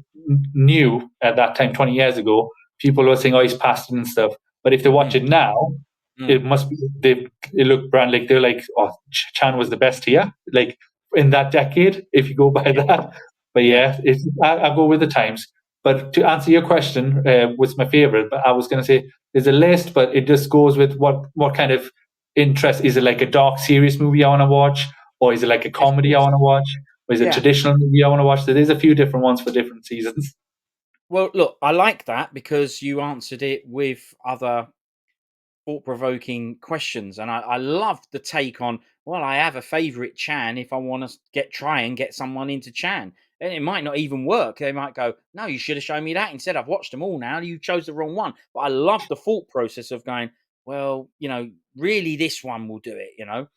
new at that time, 20 years ago, people were saying, oh, he's past it and stuff. But if they watch it now, it must be it look brand like they're like, oh, Chan was the best here, like in that decade, if you go by that. But yeah, I go with the times. But to answer your question, what's my favorite? But I was going to say there's a list, but it just goes with what kind of interest. Is it like a dark, serious movie I want to watch, or is it like a Of comedy I course. want to watch, or is it a Yeah. traditional movie I want to watch? So there's a few different ones for different seasons. Well, look, I like that, because you answered it with other thought-provoking questions, and I love the take on. Well, I have a favorite Chan if I want to try and get someone into Chan, and it might not even work. They might go, "No, you should have shown me that instead. I've watched them all now. You chose the wrong one." But I love the thought process of going, "Well, really, this one will do it."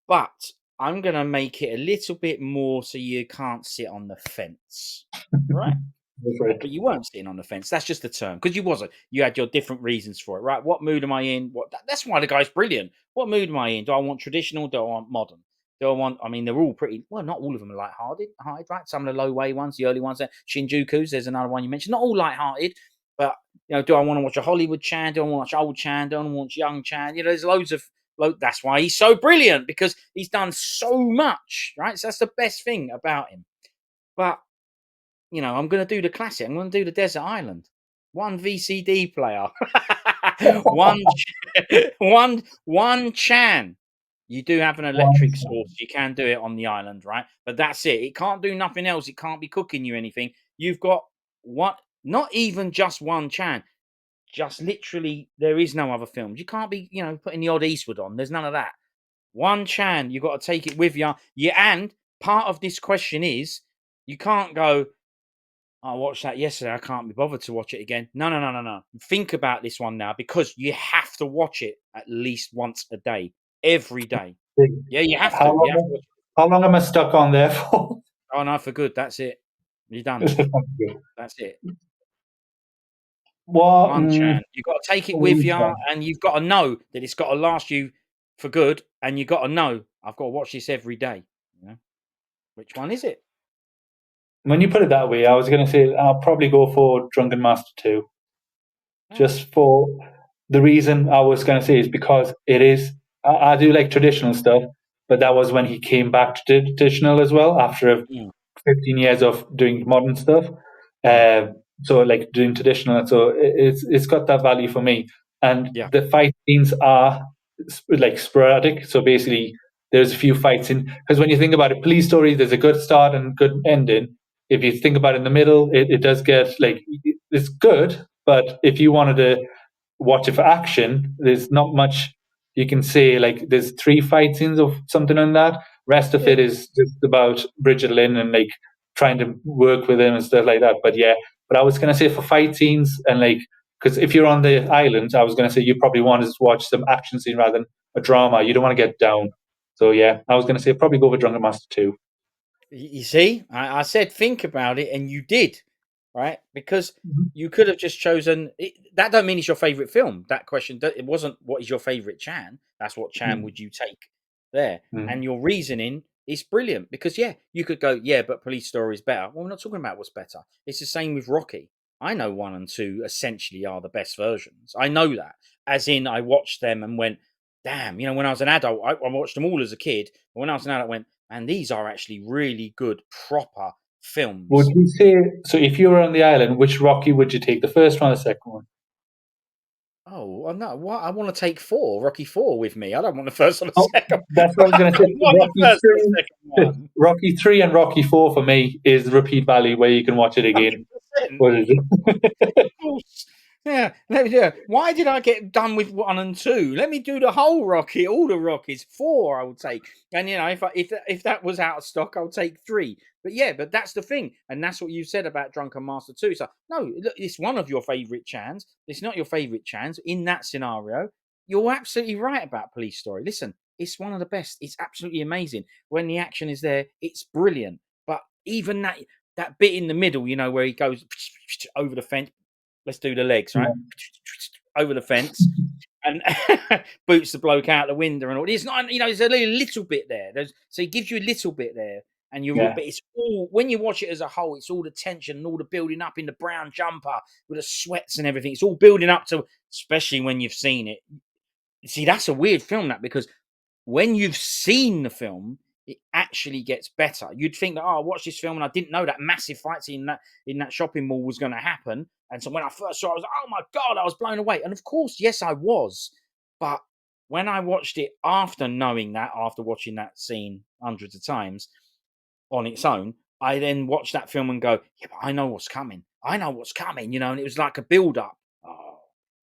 But I'm gonna make it a little bit more so you can't sit on the fence, right? But you weren't sitting on the fence. That's just the term, because you wasn't. You had your different reasons for it, right? What mood am I in? That's why the guy's brilliant. What mood am I in? Do I want traditional? Do I want modern? Do I want? I mean, they're all pretty. Well, not all of them are light-hearted, right? Some of the low-way ones, the early ones, Shinjuku's. There's another one you mentioned. Not all light-hearted, but do I want to watch a Hollywood Chan? Do I want to watch old Chan? Do I want to watch young Chan? There's loads of. That's why he's so brilliant, because he's done so much, right? So that's the best thing about him. But I'm going to do the classic. I'm going to do the Desert Island. One VCD player. one Chan. You do have an electric source. You can do it on the island, right? But that's it. It can't do nothing else. It can't be cooking you anything. You've got not even just one Chan. Just literally, there is no other films. You can't be, putting the odd Eastwood on. There's none of that. One Chan. You've got to take it with you. And part of this question is, you can't go, I watched that yesterday. I can't be bothered to watch it again. No. Think about this one now, because you have to watch it at least once a day, every day. Yeah, you have to. How long am I stuck on there for? Oh, no, for good. That's it. You're done. That's it. One Chan. You've got to take it with you, and you've got to know that it's got to last you for good, and you've got to know, I've got to watch this every day. Which one is it? When you put it that way, I was going to say I'll probably go for Drunken Master 2. Just for the reason I was going to say is because it is, I do like traditional stuff, but that was when he came back to traditional as well after 15 years of doing modern stuff. So like doing traditional, so it's got that value for me. And the fight scenes are like sporadic. So basically, there's a few fights in, because when you think about it, Police Story, there's a good start and good ending. If you think about it in the middle, it does get like, it's good, but if you wanted to watch it for action, there's not much you can say. Like there's 3 fight scenes of something on that. Rest of it is just about Bridget Lynn and like trying to work with him and stuff like that. But I was gonna say for fight scenes and like, because if you're on the island, I was gonna say you probably want to watch some action scene rather than a drama. You don't want to get down. So I was gonna say probably go with Drunken Master 2. You see, I said think about it, and you did, right? Because you could have just chosen. That don't mean it's your favorite film. That question, it wasn't what is your favorite Chan. That's what Chan would you take there. And your reasoning is brilliant, because you could go, but Police Story is better. Well, we're not talking about what's better. It's the same with Rocky. I know 1 and 2 essentially are the best versions. I know that, as in I watched them and went, damn. When I was an adult, I watched them all as a kid. But when I was an adult, I went, and these are actually really good, proper films. Would you say, so if you were on the island, which Rocky would you take? The first one or the second one? Oh, no. What? I want to take 4, Rocky 4 with me. I don't want the first or the second. That's what I was going to say. Rocky 3 and Rocky 4 for me is repeat value, where you can watch it again. What is it? Yeah. Why did I get done with 1 and 2? Let me do the whole Rocky, all the Rockies. 4 I would take, and if that was out of stock, I would take 3. But that's the thing, and that's what you said about Drunken Master 2. So no, look, it's one of your favorite Chans. It's not your favorite Chans in that scenario. You're absolutely right about Police Story. Listen, it's one of the best. It's absolutely amazing when the action is there. It's brilliant, but even that bit in the middle, where he goes over the fence. Let's do the legs, right? Over the fence and boots the bloke out the window and all. It's not, there's a little bit there. So he gives you a little bit there, and but it's all, when you watch it as a whole, it's all the tension and all the building up in the brown jumper with the sweats and everything. It's all building up to, especially when you've seen it. See, that's a weird film, that, because when you've seen the film, it actually gets better. You'd think that, I watched this film and I didn't know that massive fight scene in that shopping mall was going to happen. And so when I first saw it, I was like, oh my God, I was blown away. And of course, yes, I was. But when I watched it after knowing that, after watching that scene hundreds of times on its own, I then watched that film and go, but I know what's coming. And it was like a build-up. Oh,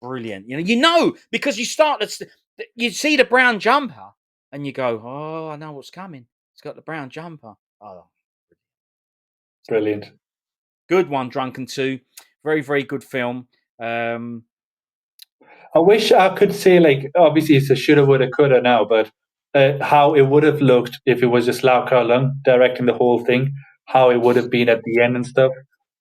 brilliant. You know, because you start to, you see the brown jumper and you go, oh, I know what's coming. It's got the brown jumper. Oh, Brilliant. good one, Drunken 2. Very, very good film. I wish I could say, like, obviously it's a shoulda, woulda, coulda now, but how it would have looked if it was just Lau Kar Leung directing the whole thing, how it would have been at the end and stuff.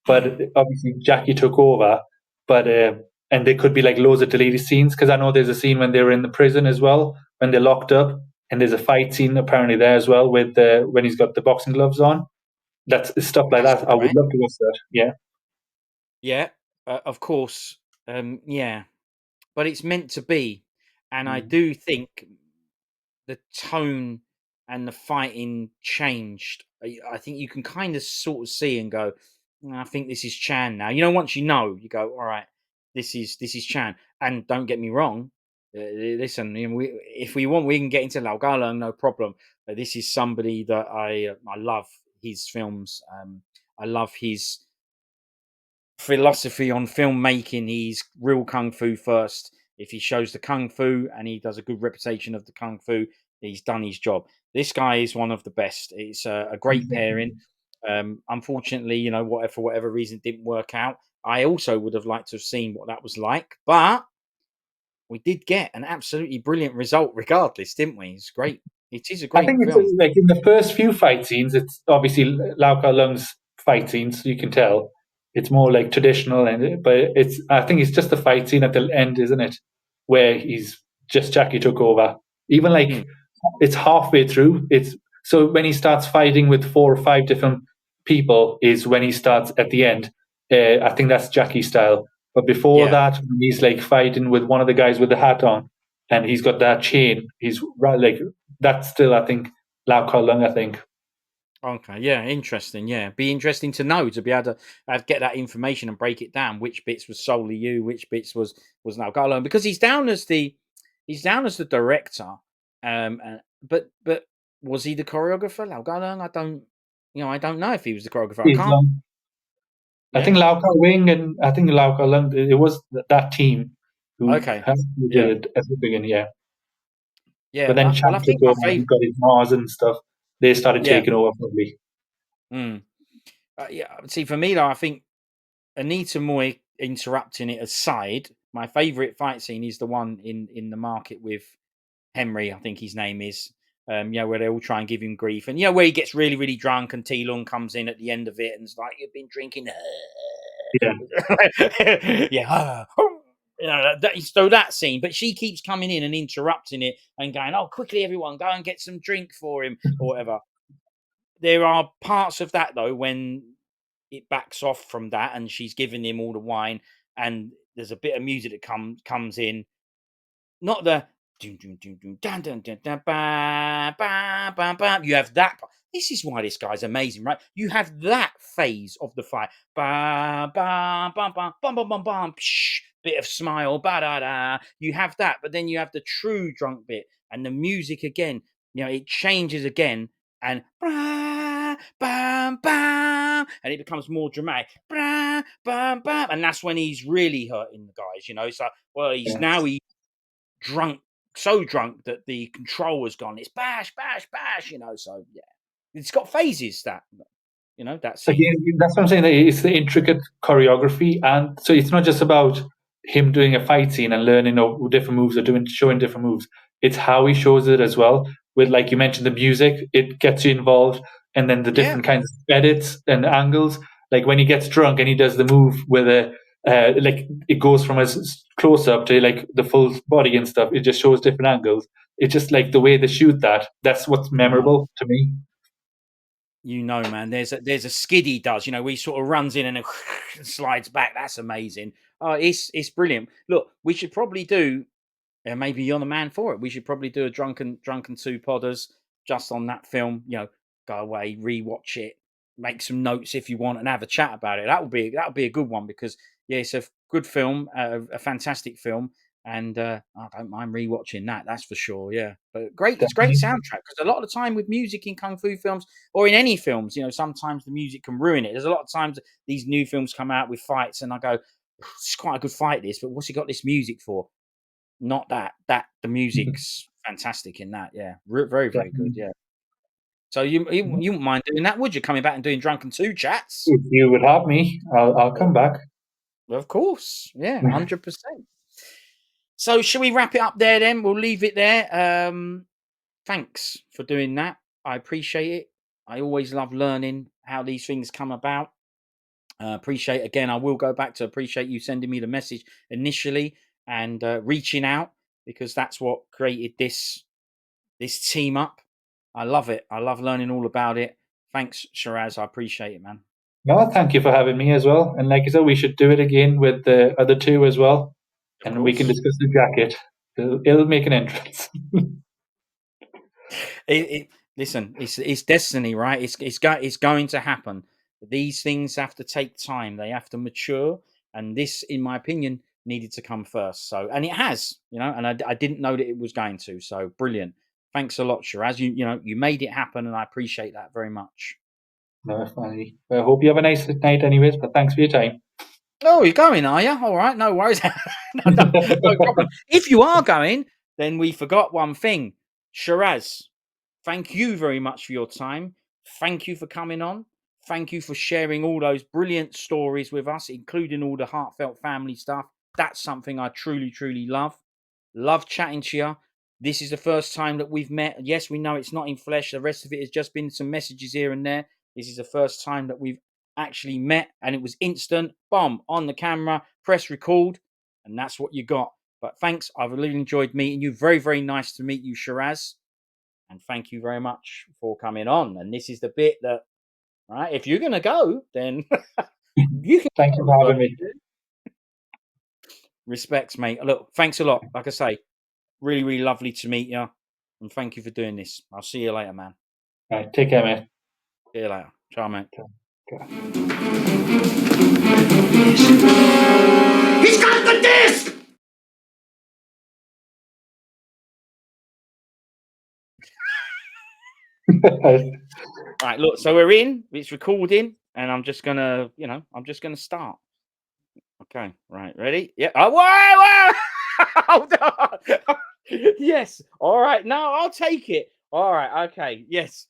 But obviously Jackie took over, but and there could be like loads of deleted scenes, because I know there's a scene when they were in the prison as well, when they're locked up, and there's a fight scene apparently there as well with when he's got the boxing gloves on. That's stuff like That's that. I would right. love to watch that. Yeah. Yeah, of course. Yeah, but it's meant to be. And I do think the tone and the fighting changed. I think you can kind of sort of see and go, I think this is Chan now. Once you know, you go, all right, this is Chan. And don't get me wrong, listen, if we want, we can get into Lau Kar Leung, no problem. But this is somebody that I love his films. I love his philosophy on filmmaking. He's real kung fu first. If he shows the kung fu and he does a good reputation of the kung fu, he's done his job. This guy is one of the best. It's a great pairing. Unfortunately, for whatever reason, it didn't work out. I also would have liked to have seen what that was like, but we did get an absolutely brilliant result regardless, didn't we? It's great. It is a I great think it's film. like in the first few fight scenes, it's obviously Lau Kar Leung's fight scenes. You can tell it's more like traditional, but I think it's just the fight scene at the end, isn't it, where he's just Jackie took over. Even like it's halfway through. It's so when he starts fighting with 4 or 5 different people is when he starts at the end. I think that's Jackie style. But before Yeah. that, when he's like fighting with one of the guys with the hat on, and he's got that chain. He's like that's still, I think, Lau Kar Leung, I think. Okay, yeah, interesting. Yeah, be interesting to know, to be able to get that information and break it down. Which bits was solely you, which bits was Lau Kar Leung, because he's down as the director. But was he the choreographer, Lau Kar Leung? I don't know if he was the choreographer. I He's, can't. I think Lau Kar Wing and I think Lau Kar Leung. It was that team who Okay. did it at the beginning. Yeah, Yeah. but then Well, Chan I took think my over. He favorite. got his Mars and stuff. They started Yeah. taking over probably. Yeah. See, for me though, I think Anita Moy interrupting it aside, my favorite fight scene is the one in the market with Henry, I think his name is. Where they all try and give him grief, and where he gets really, really drunk, and T Lung comes in at the end of it and it's like, you've been drinking. Yeah. Yeah. So that scene, but she keeps coming in and interrupting it and going, oh, quickly, everyone, go and get some drink for him or whatever. There are parts of that though when it backs off from that and she's giving him all the wine and there's a bit of music that comes in, not the doom, doom, doom, doom, dun, dun, dun, dun, ba, ba, ba, ba. You have that. This is why this guy's amazing, right? You have that phase of the fight. Ba, ba, ba, ba, bum, bum, bum, bum, psh, bit of smile, ba, da, da. You have that, but then you have the true drunk bit and the music again. It changes again and ba, bam, bam, and it becomes more dramatic. Ba, bam, bam, and that's when he's really hurting the guys. It's like, well, he's drunk, so drunk that the control has gone. It's bash, bash, bash, So yeah, it's got phases that that scene. Again, that's what I'm saying. It's the intricate choreography, and so it's not just about him doing a fight scene and learning different moves or showing different moves. It's how he shows it as well. With, like you mentioned, the music, it gets you involved, and then the different kinds of edits and angles. Like when he gets drunk and he does the move with like it goes from a close up to like the full body and stuff. It just shows different angles. It's just like the way they shoot that. That's what's memorable to me. Man, there's a skid he does, where he sort of runs in and slides back. That's amazing. Oh, it's brilliant. Look, we should probably do, and maybe you're the man for it. We should probably do a drunken 2 podders just on that film. Go away, rewatch it, make some notes if you want, and have a chat about it. That would be a good one because it's a good film, a fantastic film. And I don't mind rewatching that. That's for sure. Yeah, but it's great soundtrack because a lot of the time with music in kung fu films or in any films, sometimes the music can ruin it. There's a lot of times these new films come out with fights, and I go, it's quite a good fight, this, but what's he got this music for? Not that. The music's fantastic in that. Yeah, very, very good. Yeah. So you wouldn't mind doing that, would you? Coming back and doing Drunken 2 chats? If you would have me, I'll come back. Of course. Yeah, 100%. So shall we wrap it up there then? We'll leave it there. Thanks for doing that. I appreciate it. I always love learning how these things come about. Appreciate, again, I will go back to appreciate you sending me the message initially and reaching out, because that's what created this team up. I love it. I love learning all about it. Thanks, Sharaz. I appreciate it, man. No, thank you for having me as well. And like I said, we should do it again with the other two as well. Of And we can course. discuss the jacket. It'll make an entrance. Listen, it's destiny, right? It's going to happen. These things have to take time. They have to mature, and this, in my opinion, needed to come first. So, and it has, and I didn't know that it was going to. So, brilliant. Thanks a lot, Sharaz. You made it happen, and I appreciate that very much. No, funny. I hope you have a nice night, anyways. But thanks for your time. Oh, you're going, are you? All right, no worries. no problem. If you are going, then we forgot one thing. Sharaz, thank you very much for your time. Thank you for coming on. Thank you for sharing all those brilliant stories with us, including all the heartfelt family stuff. That's something I truly, truly love. Love chatting to you. This is the first time that we've met. Yes, we know it's not in flesh. The rest of it has just been some messages here and there. This is the first time that we've actually met, and it was instant. Bomb on the camera, press record, and that's what you got. But thanks. I've really enjoyed meeting you. Very, very nice to meet you, Sharaz. And thank you very much for coming on. And this is the bit that, right, if you're going to go, then you can. Thank you for having me. Respects, mate. Look, thanks a lot. Like I say, really, really lovely to meet you. And thank you for doing this. I'll see you later, man. All right, take care, mate. See you later. Ciao, mate. He's got the disc! Right, look, so we're in, it's recording, and I'm just gonna, start. Okay, right, ready? Yeah. Oh, whoa! Hold on. Yes. All right. No, I'll take it. All right. Okay. Yes.